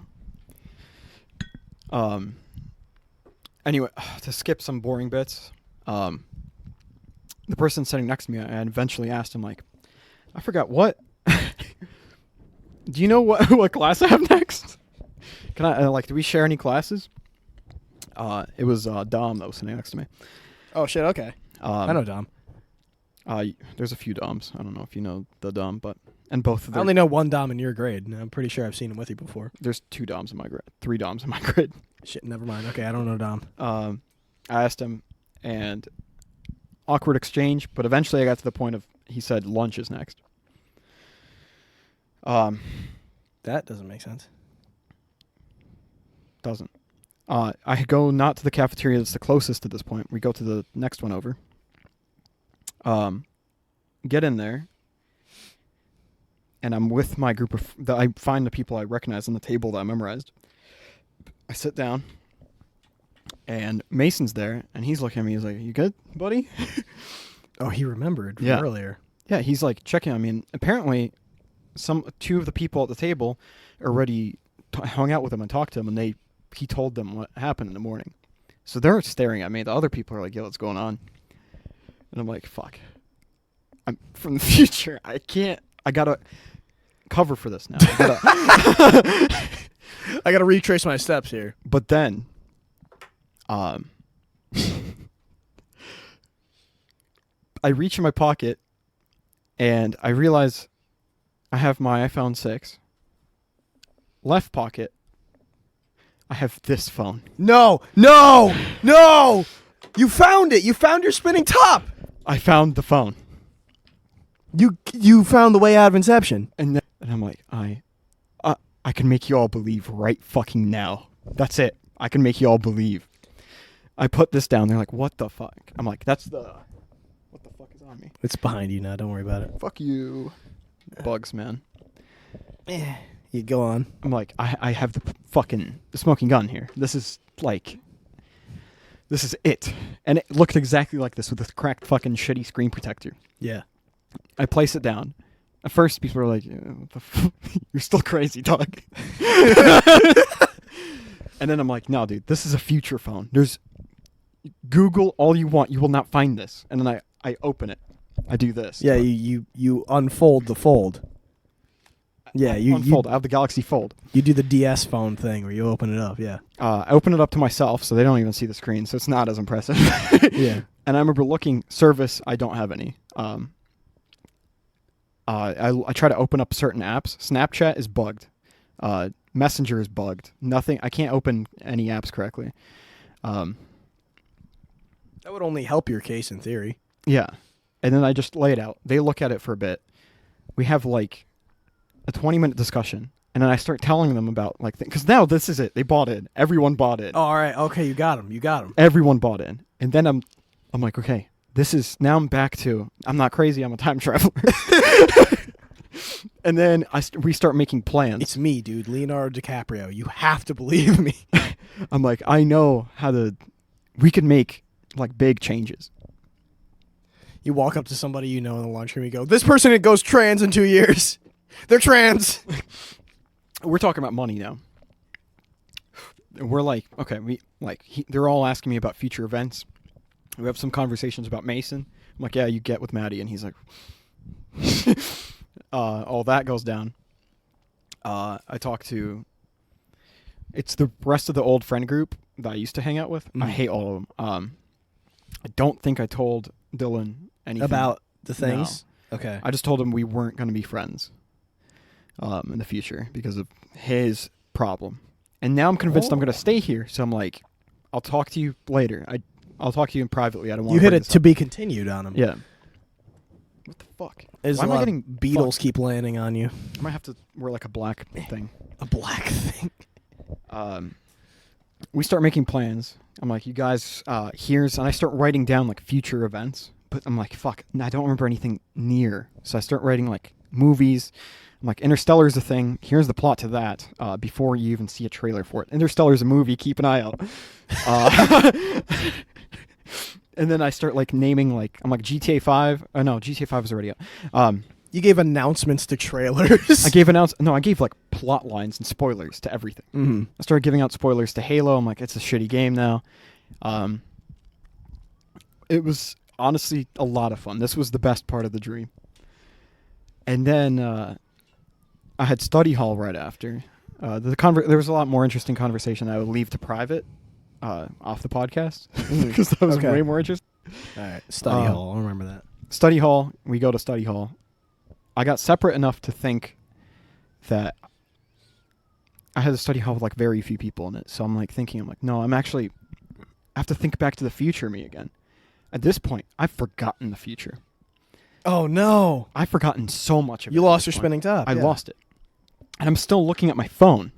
Anyway, to skip some boring bits, the person sitting next to me, I eventually asked him, like, I forgot what. Do you know what class I have next? Can I do we share any classes? It was Dom that was sitting next to me. Oh shit! Okay. I know Dom. There's a few Doms. I don't know if you know the Dom, and both of them. I only know one Dom in your grade, and I'm pretty sure I've seen him with you before. There's 2 Doms in my grade. 3 Doms in my grade. Shit, never mind. Okay, I don't know Dom. I asked him, and awkward exchange, but eventually I got to the point of he said lunch is next. That doesn't make sense. Doesn't. I go not to the cafeteria that's the closest to this point. We go to the next one over. Get in there, and I'm with my group of... I find the people I recognize on the table that I memorized. I sit down, and Mason's there, and he's looking at me. He's like, "You good, buddy?" Oh, he remembered from Yeah. earlier. Yeah, he's like checking on me. And apparently, two of the people at the table already hung out with him and talked to him, and he told them what happened in the morning. So they're staring at me. The other people are like, "Yo, what's going on?" And I'm like, "Fuck. I'm from the future. I gotta cover for this now." I gotta retrace my steps here. But then, I reach in my pocket, and I realize I have my iPhone 6. Left pocket, I have this phone. No! You found it! You found your spinning top! I found the phone. You found the way out of Inception. And I'm like, I can make you all believe right fucking now. That's it. I can make you all believe. I put this down. They're like, "What the fuck?" I'm like, what the fuck is on me? It's behind you now. Don't worry about it. Fuck you. Bugs, man. You go on. I'm like, I have the smoking gun here. This is it. And it looked exactly like this with this cracked fucking shitty screen protector. Yeah. I place it down. At first, people were like, "What the you're still crazy, dog." And then I'm like, "No, dude, this is a future phone. There's Google all you want. You will not find this." And then I open it. I do this. Yeah, you unfold the fold. Yeah, you unfold. I have the Galaxy Fold. You do the DS phone thing where you open it up, yeah. I open it up to myself, so they don't even see the screen, so it's not as impressive. Yeah. And I remember looking, service, I don't have any. I try to open up certain apps. Snapchat is bugged. Messenger is bugged. Nothing. I can't open any apps correctly. That would only help your case in theory. Yeah. And then I just lay it out. They look at it for a bit. We have like a 20-minute discussion. And then I start telling them about like because now this is it. They bought in. Everyone bought in. Oh, all right. Okay, you got him. Everyone bought in. And then I'm like, okay, this is now I'm back to I'm not crazy. I'm a time traveler. And then we start making plans. It's me, dude. Leonardo DiCaprio. You have to believe me. I'm like, I know we could make like big changes. You walk up to somebody you know in the lunchroom. You go, "This person goes trans in 2 years. They're trans." We're talking about money now. We're like, okay, they're all asking me about future events. We have some conversations about Mason. I'm like, "Yeah, you get with Maddie," and he's like, all that goes down. I talk to. It's the rest of the old friend group that I used to hang out with. I hate all of them. I don't think I told Dylan anything about the things. No. Okay. I just told him we weren't going to be friends in the future because of his problem. And now I'm convinced I'm going to stay here. So I'm like, I'll talk to you later. I'll talk to you privately. I don't want You hit it to be continued on him. Yeah. What the fuck? Why am I getting beetles keep landing on you? I might have to wear like a black thing. A black thing. We start making plans. I'm like, "You guys, and I start writing down like future events. But I'm like, fuck, I don't remember anything near. So I start writing like movies. I'm like, Interstellar is a thing. Here's the plot to that before you even see a trailer for it. Interstellar is a movie. Keep an eye out. And then I start like naming I'm like GTA 5. Oh, no, GTA 5 is already out. You gave announcements to trailers. I gave like plot lines and spoilers to everything. Mm-hmm. I started giving out spoilers to Halo. I'm like, it's a shitty game now. It was honestly a lot of fun. This was the best part of the dream. And then I had study hall right after. There was a lot more interesting conversation I would leave to private off the podcast because that was way more interesting. All right, study hall. I'll remember that. Study hall. We go to study hall. I got separate enough to think that I had a study hall with like very few people in it. So I'm like, no, I have to think back to the future me again. At this point, I've forgotten the future. Oh no! I've forgotten so much of it. You at lost this your point. spinning top. I yeah. lost it, and I'm still looking at my phone.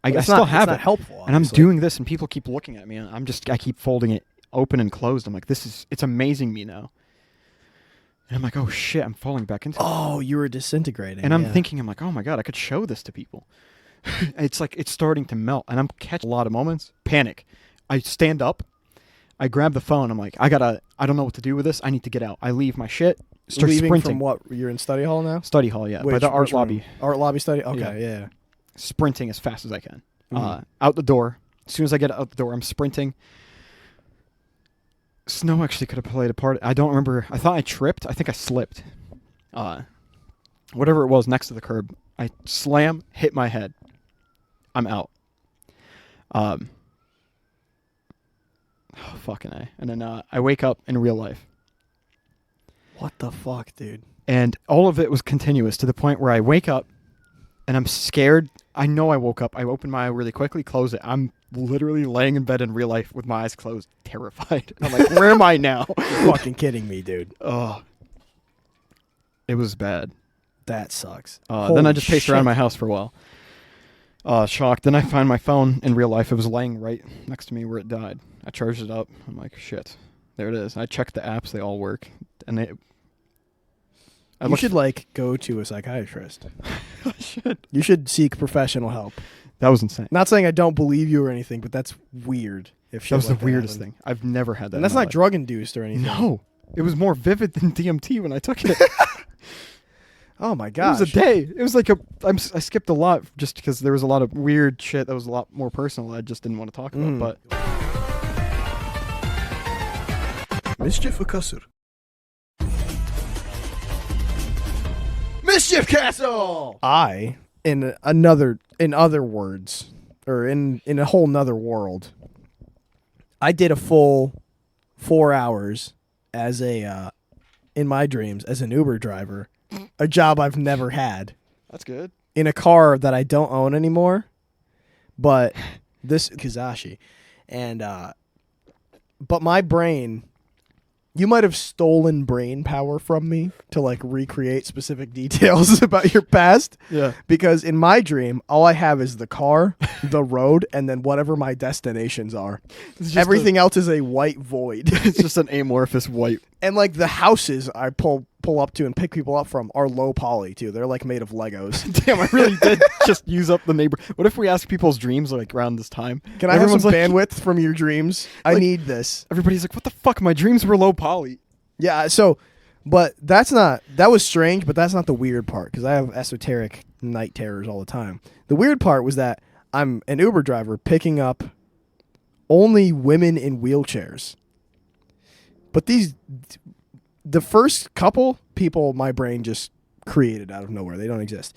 I It's still not, have it's not it, helpful. and I'm obviously. doing this, and people keep looking at me, and I keep folding it open and closed. I'm like, it's amazing me now. And I'm like, oh shit, I'm falling back into it. Oh, you were disintegrating. And I'm yeah. thinking, I'm like, oh my God, I could show this to people. It's like, it's starting to melt. And I'm catching a lot of moments. Panic. I stand up. I grab the phone. I'm like, I don't know what to do with this. I need to get out. I leave my shit. Start Leaving sprinting. from what? You're in study hall now? Study hall, yeah. By the art which room? lobby. Art lobby study? Okay, yeah. Sprinting as fast as I can. Mhm. Out the door. As soon as I get out the door, I'm sprinting. Snow actually could have played a part. I don't remember. I thought I tripped. I think I slipped. Whatever it was next to the curb. I slam, hit my head. I'm out. Oh, fucking A. And then I wake up in real life. What the fuck, dude? And all of it was continuous to the point where I wake up and I'm scared. I know I woke up. I open my eye really quickly, close it. I'm literally laying in bed in real life with my eyes closed, terrified. I'm like, where am I now? You're fucking kidding me, dude. Oh. It was bad. That sucks. Then I just paced around shit. my house for a while. Shocked. Then I find my phone in real life. It was laying right next to me where it died. I charged it up. I'm like, shit. There it is. I checked the apps. They all work. And You should, go to a psychiatrist. I should. You should seek professional help. That was insane. Not saying I don't believe you or anything, but that's weird. If That shit was like the weirdest happened. thing. I've never had that. And that's in my not life. drug-induced or anything. No. It was more vivid than DMT when I took it. Oh, my It gosh. was a day. It was like I skipped a lot just because there was a lot of weird shit that was a lot more personal I just didn't want to talk about. But Mischief or Kusur? Mischief Castle! In other words, or in a whole nother world, I did a full 4 hours as in my dreams, as an Uber driver, a job I've never had, that's good. in a car that I don't own anymore, but this Kizashi. And, but my brain, you might have stolen brain power from me to recreate specific details about your past. Yeah. Because in my dream, all I have is the car, the road, and then whatever my destinations are. Everything else is a white void. It's just an amorphous white. And the houses I pull up to and pick people up from are low poly too. They're made of Legos. Damn, I really did just use up the neighbor. What if we ask people's dreams around this time? Can I have some Everyone's bandwidth from your dreams? I need this. Everybody's like, what the fuck? My dreams were low poly. Yeah, but that was strange, but that's not the weird part because I have esoteric night terrors all the time. The weird part was that I'm an Uber driver picking up only women in wheelchairs. But the first couple people my brain just created out of nowhere. They don't exist.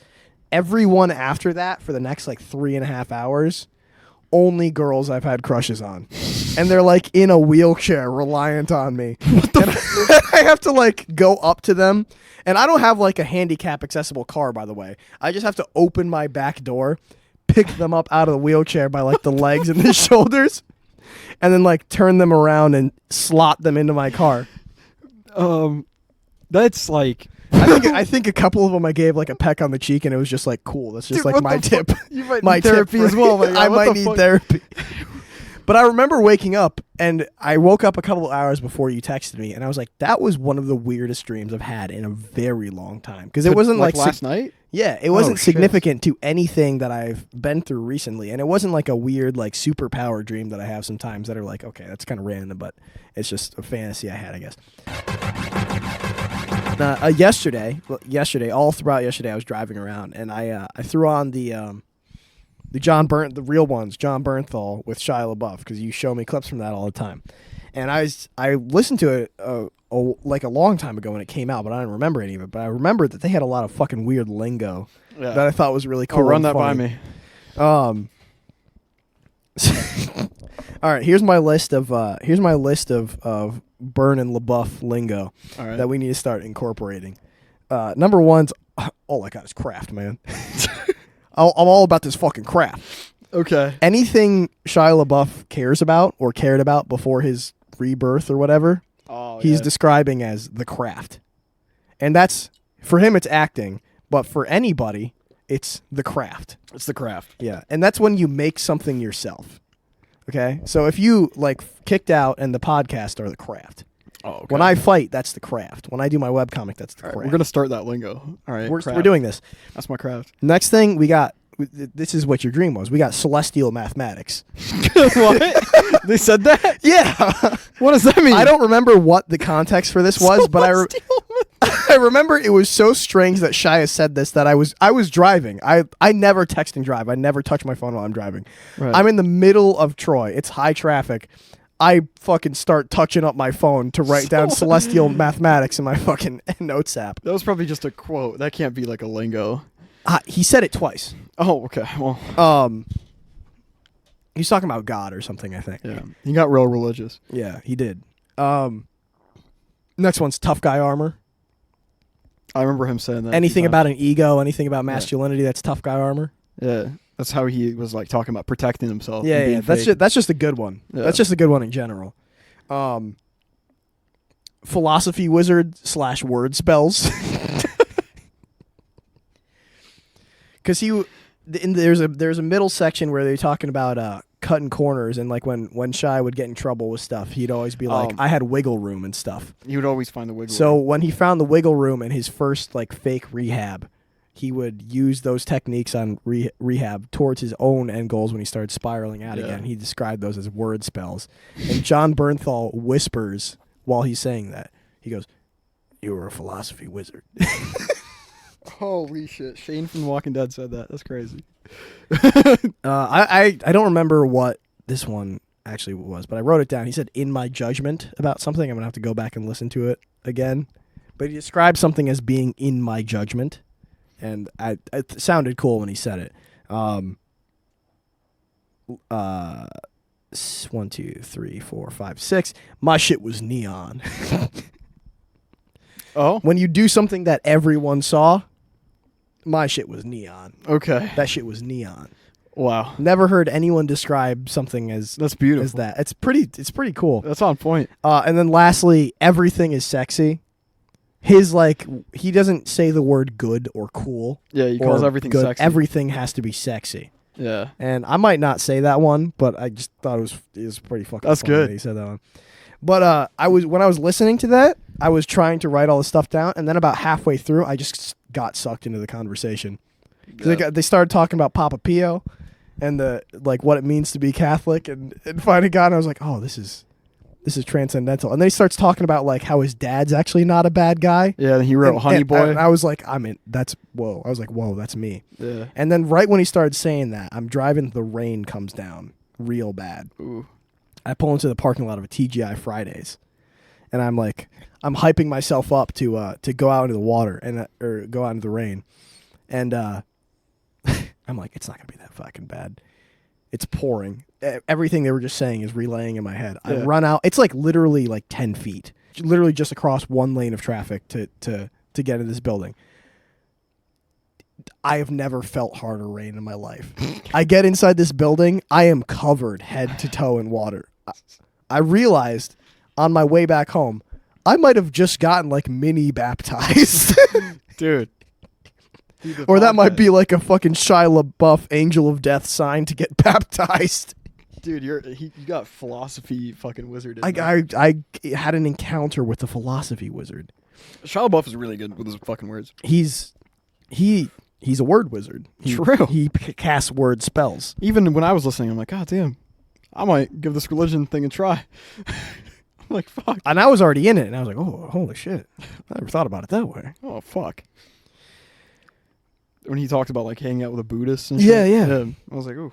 Everyone after that for the next 3.5 hours, only girls I've had crushes on. And they're in a wheelchair reliant on me. And I have to go up to them. And I don't have a handicap accessible car, by the way. I just have to open my back door, pick them up out of the wheelchair by the legs and the shoulders, and then turn them around and slot them into my car. That's I think a couple of them I gave a peck on the cheek, and it was just cool. That's just Dude, what my the tip. fuck? You might My need therapy tip as well. My guy. I What might the need fuck? therapy. But I remember waking up, and I woke up a couple of hours before you texted me, and I was like, that was one of the weirdest dreams I've had in a very long time. Because it wasn't last night? Yeah, it wasn't shit. significant to anything that I've been through recently, and it wasn't a weird superpower dream that I have sometimes that are okay, that's kind of random, but it's just a fantasy I had, I guess. Yesterday, all throughout yesterday, I was driving around, and I threw on the real ones, John Bernthal with Shia LaBeouf, because you show me clips from that all the time, and I listened to it a long time ago when it came out, but I don't remember any of it. But I remember that they had a lot of fucking weird lingo that I thought was really cool. Run and that by funny. me. All right, here's my list of Byrne and LaBeouf lingo All right. that we need to start incorporating. Number one's all I got is craft, man. I'm all about this fucking craft. Okay. Anything Shia LaBeouf cares about or cared about before his rebirth or whatever, Oh, he's yeah. describing as the craft. And that's, for him, it's acting. But for anybody, it's the craft. It's the craft. Yeah. And that's when you make something yourself. Okay? So if you, like, kicked out and the podcast are the craft. Oh, okay. When I fight, that's the craft. When I do my webcomic, that's the All right, craft. we're going to start that lingo. All right. We're craft. doing this. That's my craft. Next thing, we got, this is what your dream was. We got celestial mathematics. What? They said that? Yeah. What does that mean? I don't remember what the context for this was, but I remember it was so strange that Shia said this that I was driving. I never text and drive. I never touch my phone while I'm driving. Right. I'm in the middle of Troy. It's high traffic. I fucking start touching up my phone to write down celestial mathematics in my fucking notes app. That was probably just a quote. That can't be like a lingo. He said it twice. Oh, okay. Well, He's talking about God or something, I think. yeah. He got real religious. Yeah, he did. Next one's tough guy armor. I remember him saying that. Anything about an ego, anything about masculinity, that's tough guy armor. Yeah. That's how he was like talking about protecting himself. Yeah, and being yeah. That's just a good one. Yeah. That's just a good one in general. Philosophy wizard / word spells. Because there's a middle section where they're talking about cutting corners, and like when Shai would get in trouble with stuff, he'd always be like, I had wiggle room and stuff. He would always find the wiggle So room. when he found the wiggle room in his first like fake rehab, he would use those techniques on rehab towards his own end goals when he started spiraling out again. He described those as word spells. And John Bernthal whispers while he's saying that. He goes, "You were a philosophy wizard." Holy shit. Shane from The Walking Dead said that. That's crazy. I don't remember what this one actually was, but I wrote it down. He said, "In my judgment," about something. I'm going to have to go back and listen to it again. But he described something as being in my judgment. And it sounded cool when he said it. 1, 2, 3, 4, 5, 6. My shit was neon. Oh? When you do something that everyone saw, my shit was neon. Okay. That shit was neon. Wow. Never heard anyone describe something as That's beautiful. as that. It's pretty cool. That's on point. And then lastly, everything is sexy. His he doesn't say the word good or cool. Yeah, he calls or everything good. sexy. Everything has to be sexy. Yeah. And I might not say that one, but I just thought it was pretty fucking That's funny good. that he said that one. But when I was listening to that, I was trying to write all the stuff down, and then about halfway through, I just got sucked into the conversation. They started talking about Papa Pio and the what it means to be Catholic, and finding God, and I was like, oh, this is transcendental. And then he starts talking about how his dad's actually not a bad guy. Yeah, and he wrote Honey Boy. And I was like, that's whoa. I was like, whoa, that's me. Yeah. And then right when he started saying that, I'm driving, the rain comes down real bad. Ooh. I pull into the parking lot of a TGI Fridays, and I'm hyping myself up to go out into the water or go out into the rain, and I'm like, it's not gonna be that fucking bad. It's pouring. Everything they were just saying is relaying in my head. I run out. It's literally 10 feet, literally just across one lane of traffic to get into this building. I have never felt harder rain in my life. I get inside this building. I am covered head to toe in water. I realized on my way back home, I might have just gotten mini baptized. Dude. Or that might be a fucking Shia LaBeouf Angel of Death sign to get baptized. Dude, you got philosophy fucking wizard. I had an encounter with the philosophy wizard. Shia LaBeouf is really good with his fucking words. He's a word wizard. True. He casts word spells. Even when I was listening, I'm like, God damn, I might give this religion thing a try. I'm like, fuck. And I was already in it, and I was like, oh, holy shit. I never thought about it that way. Oh, fuck. When he talked about hanging out with a Buddhist and shit. Yeah. I was like, ooh.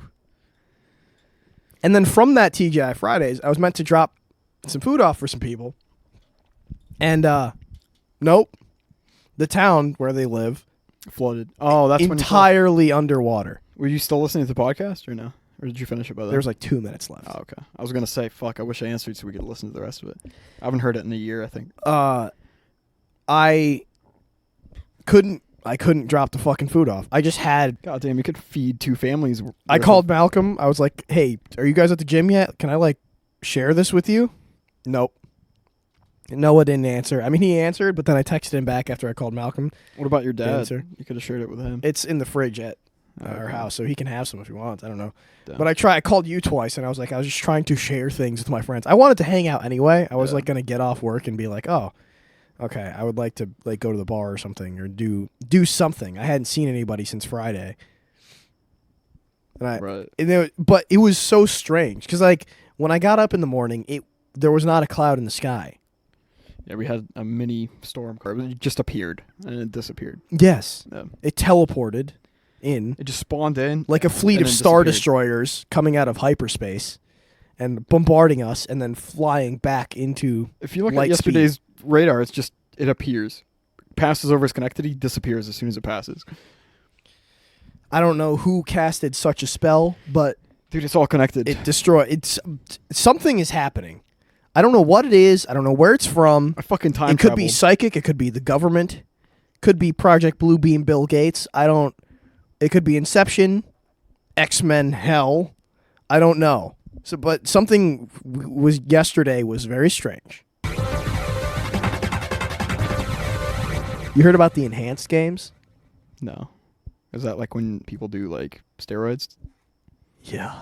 And then from that TGI Fridays, I was meant to drop some food off for some people. And nope. The town where they live Flooded. Oh, that's entirely underwater. Were you still listening to the podcast or no? Or did you finish it by then? There was 2 minutes left. Oh, okay. I was going to say, fuck, I wish I answered so we could listen to the rest of it. I haven't heard it in a year, I think. I couldn't drop the fucking food off. I just had... God damn, you could feed 2 families. I called Malcolm. I was like, hey, are you guys at the gym yet? Can I share this with you? Nope. Noah didn't answer. I mean, he answered, but then I texted him back after I called Malcolm. What about your dad? Answer. You could have shared it with him. It's in the fridge at our Okay. house, so he can have some if he wants. I don't know. Damn. But I called you twice, and I was just trying to share things with my friends. I wanted to hang out anyway. I was Yeah. going to get off work and be like, oh, okay, I would like to go to the bar or something or do something. I hadn't seen anybody since Friday. And Right. but it was so strange because when I got up in the morning, there was not a cloud in the sky. Yeah, we had a mini storm. It just appeared and it disappeared. Yes, Yeah. it teleported in It just spawned in. like a fleet and of then Star disappeared. Destroyers coming out of hyperspace and bombarding us and then flying back into. If you look light at yesterday's radar, it appears. Passes over Schenectady, disappears as soon as it passes. I don't know who casted such a spell, but Dude, it's all connected. it destroyed. Something is happening. I don't know what it is. I don't know where it's from. I fucking time It could be traveled. psychic. It could be the government. Could be Project Bluebeam Bill Gates. It could be Inception, X-Men Hell. I don't know. So, but something was yesterday was very strange. You heard about the enhanced games? No. Is that like when people do like steroids? Yeah.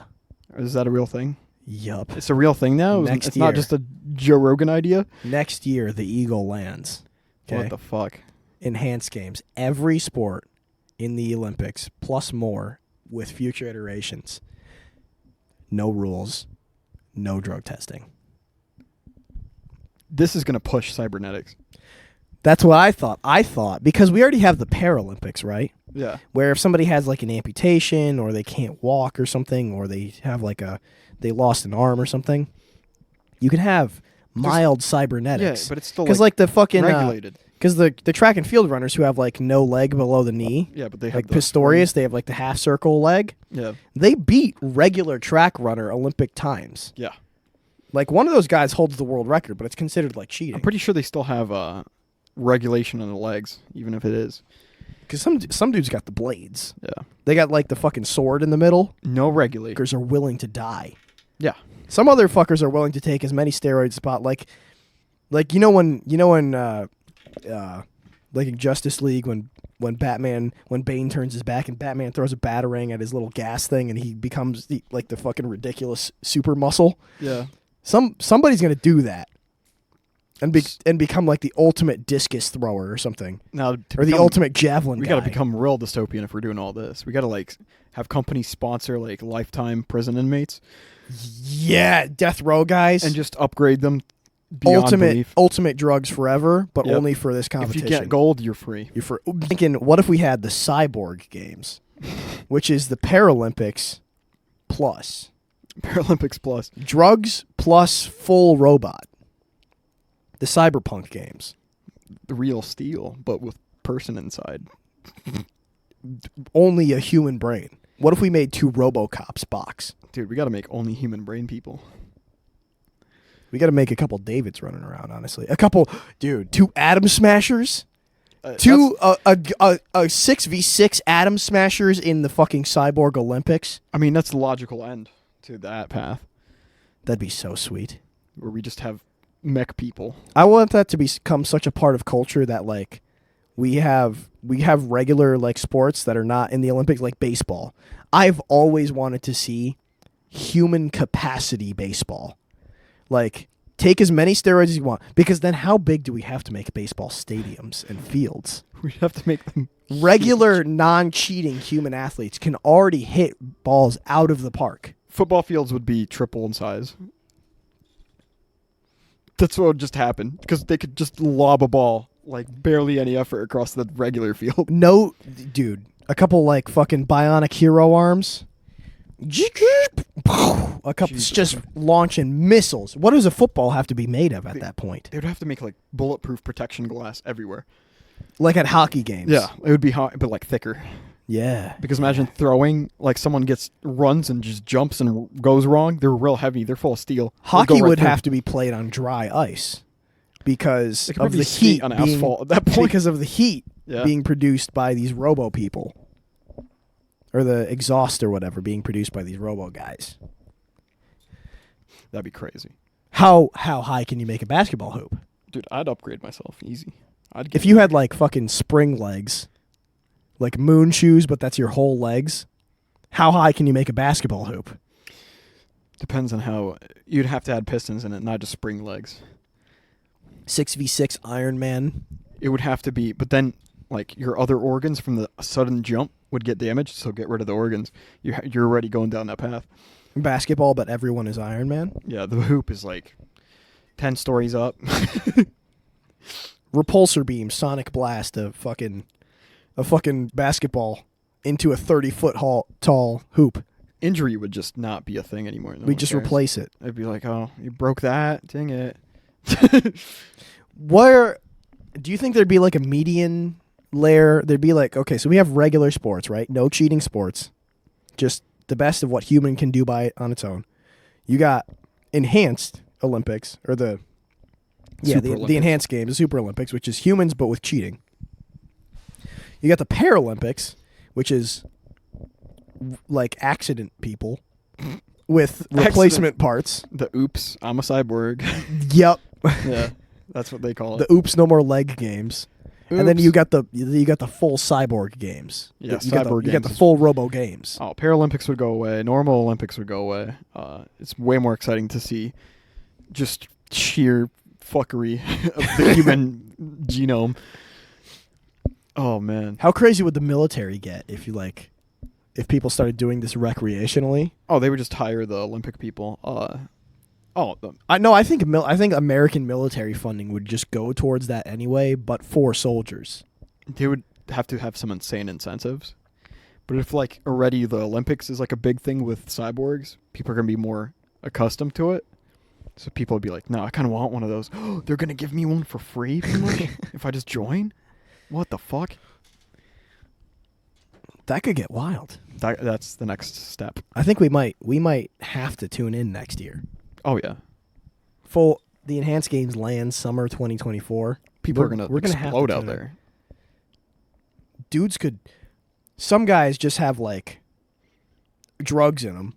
Or is that a real thing? Yup. It's a real thing now? Next It's not year. just a Joe Rogan idea? Next year, the Eagle lands. Okay. What the fuck? Enhanced games. Every sport in the Olympics, plus more, with future iterations. No rules. No drug testing. This is going to push cybernetics. That's what I thought. Because we already have the Paralympics, right? Yeah. Where if somebody has like an amputation or they can't walk or something, or they have they lost an arm or something, you can have mild Yeah, cybernetics. but it's still Because the fucking regulated. because the track and field runners who have no leg below the knee, Yeah, but they have like the Pistorius, they have the half circle leg. Yeah. They beat regular track runner Olympic times. Yeah. One of those guys holds the world record, but it's considered cheating. I'm pretty sure they still have regulation on the legs, even if it is. Because some dudes got the blades. Yeah. They got the fucking sword in the middle. No regulate. Fuckers are willing to die. Yeah. Some other fuckers are willing to take as many steroids as possible. Like in Justice League when Bane turns his back and Batman throws a batarang at his little gas thing and he becomes the fucking ridiculous super muscle. Yeah. Somebody's gonna do that. And become the ultimate discus thrower or something. Now, Or the ultimate javelin we guy. got to become real dystopian if we're doing all this. We got to have companies sponsor lifetime prison inmates Yeah, death row guys. and just upgrade them beyond belief. ultimate drugs forever, but Yep. only for this If competition. you get gold, you're free. I'm thinking, what if we had the Cyborg Games, which is the Paralympics plus Paralympics plus. drugs plus full robot. The Cyberpunk Games. The real steel, but with person inside. Only a human brain. What if we made 2 RoboCops box? Dude, we got to make only human brain people. We got to make a couple Davids running around, honestly. 2 Atom Smashers? 2 6v6 Atom Smashers in the fucking Cyborg Olympics? I mean, that's the logical end to that path, That'd be so sweet. where we just have mech people. I want that to become such a part of culture that we have regular sports that are not in the Olympics, like baseball. I've always wanted to see human capacity baseball. Take as many steroids as you want, because then how big do we have to make baseball stadiums and fields? We have to make them Regular non-cheating human athletes can already hit balls out of the park. Football fields would be triple in size. That's what would just happen, because they could just lob a ball barely any effort across the regular field. No, dude, a couple fucking bionic hero arms. A couple Jesus. just launching missiles. What does a football have to be made of at that point? They would have to make bulletproof protection glass everywhere. Like at hockey games. Yeah, it would be hot, but thicker. Yeah. Because imagine throwing, someone runs and just jumps and goes wrong. They're real heavy. They're full of steel. Hockey would have to be played on dry ice because They could of probably the skate heat on being, asphalt at that point. because of the heat Yeah. being produced by these robo people. Or the exhaust or whatever being produced by these robo guys. That'd be crazy. How high can you make a basketball hoop? Dude, I'd upgrade myself easy. I'd get If you had like fucking spring legs, like moon shoes, but that's your whole legs, how high can you make a basketball hoop? Depends on how you'd have to add pistons in it, not just spring legs. 6v6 Iron Man. It would have to be, but then like your other organs from the sudden jump would get damaged, so get rid of the organs. You're already going down that path. Basketball, but everyone is Iron Man. Yeah, the hoop is like 10 stories up. Repulsor beam, sonic blast, a fucking basketball into a 30-foot tall hoop. Injury would just not be a thing anymore. No We one just cares. replace it. It'd be like, oh, you broke that? Dang it. Where do you think there'd be like a median layer? There'd be like, okay, so we have regular sports, right? No cheating sports. Just the best of what human can do on its own. You got enhanced Olympics, or the enhanced games, the Super Olympics, which is humans but with cheating. You got the Paralympics, which is like accident people with replacement parts. The oops, I'm a cyborg. Yep. Yeah, that's what they call The it. Oops No More Leg games. And then Oops. you got the full cyborg games. Yeah, you got cyborg you got the games. full Robo games. Oh, Paralympics would go away. Normal Olympics would go away. It's way more exciting to see just sheer fuckery of the human genome. Oh, man. How crazy would the military get if people started doing this recreationally? Oh, they would just hire the Olympic people. I think American military funding would just go towards that anyway, but for soldiers. They would have to have some insane incentives. But if, like, already the Olympics is, like, a big thing with cyborgs, people are going to be more accustomed to it. So people would be like, no, I kind of want one of those. They're going to give me one for free, pretty much, if I just join? What the fuck? That could get wild. That's the next step. I think we might have to tune in next year. Oh, yeah. The enhanced games land summer 2024. People are going to have explode to out tune in. there. Dudes some guys just have like drugs in them,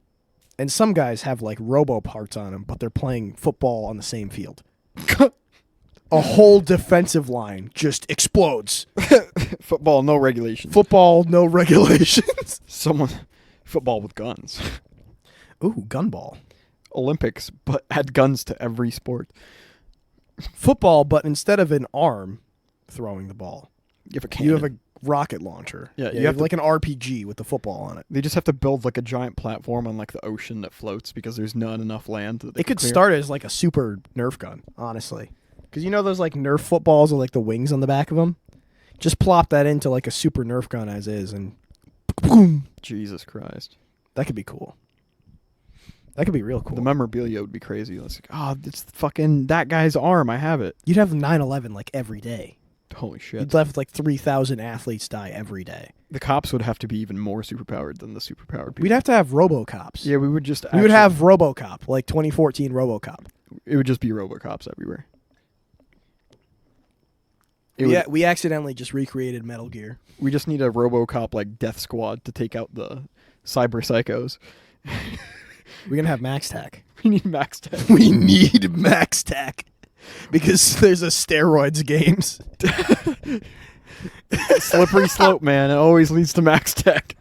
and some guys have like robo parts on them, but they're playing football on the same field. A whole defensive line just explodes. Football, no regulations. Football, no regulations. Football with guns. Ooh, gunball. Olympics, but add guns to every sport. Football, but instead of an arm throwing the ball, You have a cannon. you have a rocket launcher. Yeah, you you have have like an RPG with the football on it. They just have to build like a giant platform on like the ocean that floats because there's not enough land. That It could start as like a super Nerf gun, honestly. Because you know those like Nerf footballs with like the wings on the back of them? Just plop that into like a super Nerf gun as is, and boom. Jesus Christ. That could be cool. That could be real cool. The memorabilia would be crazy. It's like, oh, it's fucking that guy's arm. I have it. You'd have 9/11 like every day. Holy shit. You'd have like 3,000 athletes die every day. The cops would have to be even more superpowered than the superpowered people. We'd have to have RoboCops. Yeah, we would just. We would have RoboCop, like 2014 RoboCop. It would just be RoboCops everywhere. We accidentally just recreated Metal Gear. We just need a RoboCop like death squad to take out the cyber psychos. We're gonna have Max Tack. We need Max Tech. We need Max Tack because there's a steroids games. Slippery slope, man. It always leads to Max Tech.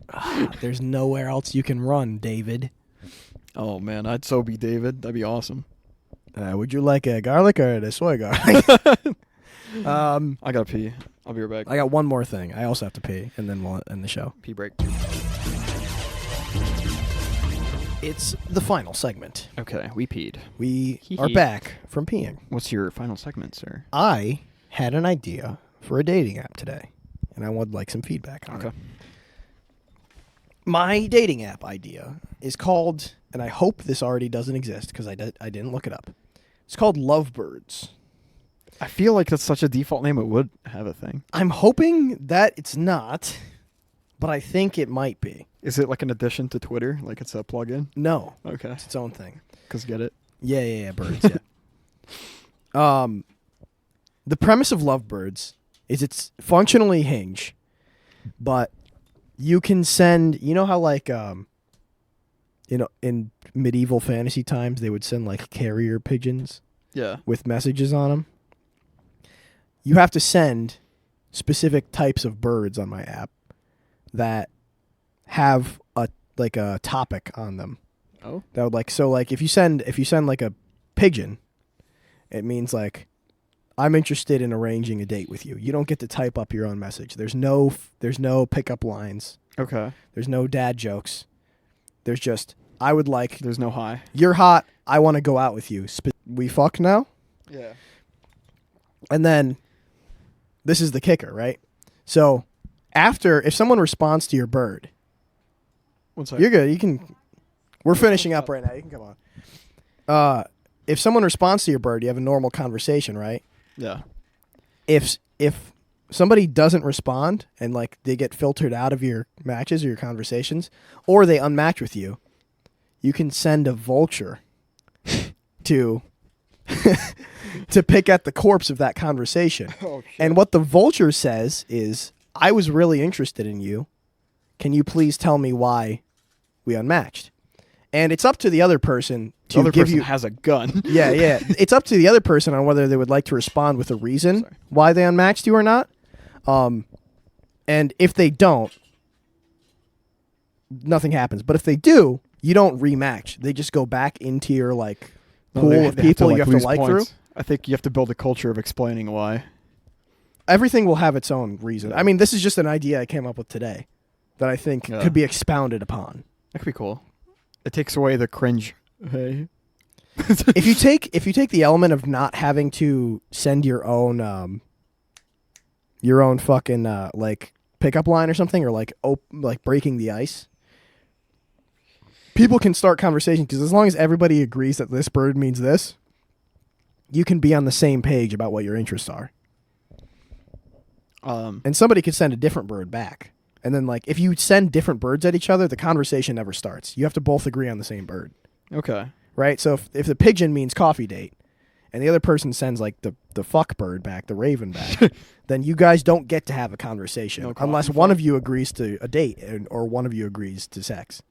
There's nowhere else you can run, David. Oh man, I'd so be David. That'd be awesome. Would you like a garlic or a soy garlic? I gotta pee. I'll be right back. I got one more thing. I also have to pee, and then we'll end the show. Pee break. It's the final segment. Okay, we peed. We Hee are hee. back from peeing. What's your final segment, sir? I had an idea for a dating app today, and I would like some feedback on it. Okay. My dating app idea is called, and I hope this already doesn't exist because I didn't look it up. It's called Lovebirds. I feel like that's such a default name. It would have a thing. I'm hoping that it's not, but I think it might be. Is it like an addition to Twitter? Like it's a plugin? No, Okay. it's its own thing. Cause get it. Yeah, birds. Yeah. The premise of Lovebirds is it's functionally Hinge, but you can send. You know how like in medieval fantasy times they would send like carrier pigeons Yeah. with messages on them. you have to send specific types of birds on my app that have a topic on them. Oh. That would if you send like a pigeon, it means like I'm interested in arranging a date with you. You don't get to type up your own message. There's no pickup lines. Okay. There's no dad jokes. There's just I would like. There's no hi. You're hot. I want to go out with you. We fuck now? Yeah. And then this is the kicker, right? So if someone responds to your bird, One second. you're good. We're finishing up right now. You can come on. If someone responds to your bird, you have a normal conversation, right? Yeah. If somebody doesn't respond and like they get filtered out of your matches or your conversations, or they unmatch with you, you can send a vulture to to pick at the corpse of that conversation. Oh, shit. And what the vulture says is, I was really interested in you. Can you please tell me why we unmatched? And it's up to the other person to The other give person you has a gun. yeah. It's up to the other person on whether they would like to respond with a reason why they unmatched you or not. And if they don't, nothing happens. But if they do, you don't rematch. They just go back into your pool of people you have to like through. I think you have to build a culture of explaining why. Everything will have its own reason. I mean, this is just an idea I came up with today that I think could be expounded upon. That could be cool. It takes away the cringe. Hey. if you take the element of not having to send your own fucking pickup line or something, or like breaking the ice, people can start conversations, because as long as everybody agrees that this bird means this, you can be on the same page about what your interests are. And somebody could send a different bird back. And then if you send different birds at each other, the conversation never starts. You have to both agree on the same bird. Okay. Right? So if the pigeon means coffee date and the other person sends the fuck bird back, the raven back, then you guys don't get to have a conversation unless one of you agrees to a date or one of you agrees to sex.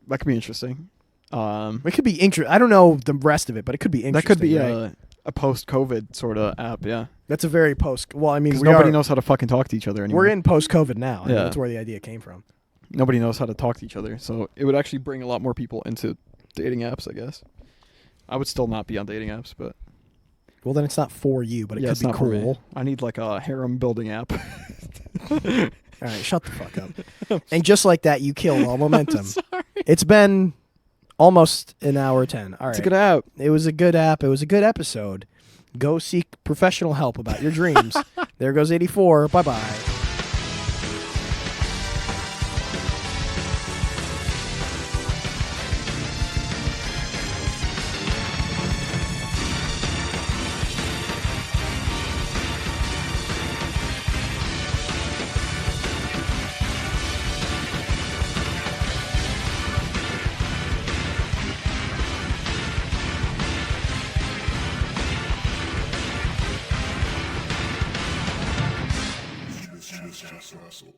That could be interesting. It could be interesting. I don't know the rest of it, but it could be interesting. That could be right? a post-COVID sort of app, yeah. That's a very well, I mean, nobody knows how to fucking talk to each other anymore. We're in post-COVID now. I mean, Yeah. that's where the idea came from. Nobody knows how to talk to each other, so it would actually bring a lot more people into dating apps, I guess. I would still not be on dating apps, but... Well, then it's not for you, but it could it's be not for me. cool. I need a harem building app. All right, shut the fuck up. And just like that, you killed all momentum. Sorry. It's been almost an hour 10. All right. It's a good app. It was a good app. It was a good episode. Go seek professional help about your dreams. There goes 84. Bye-bye. Just Russell.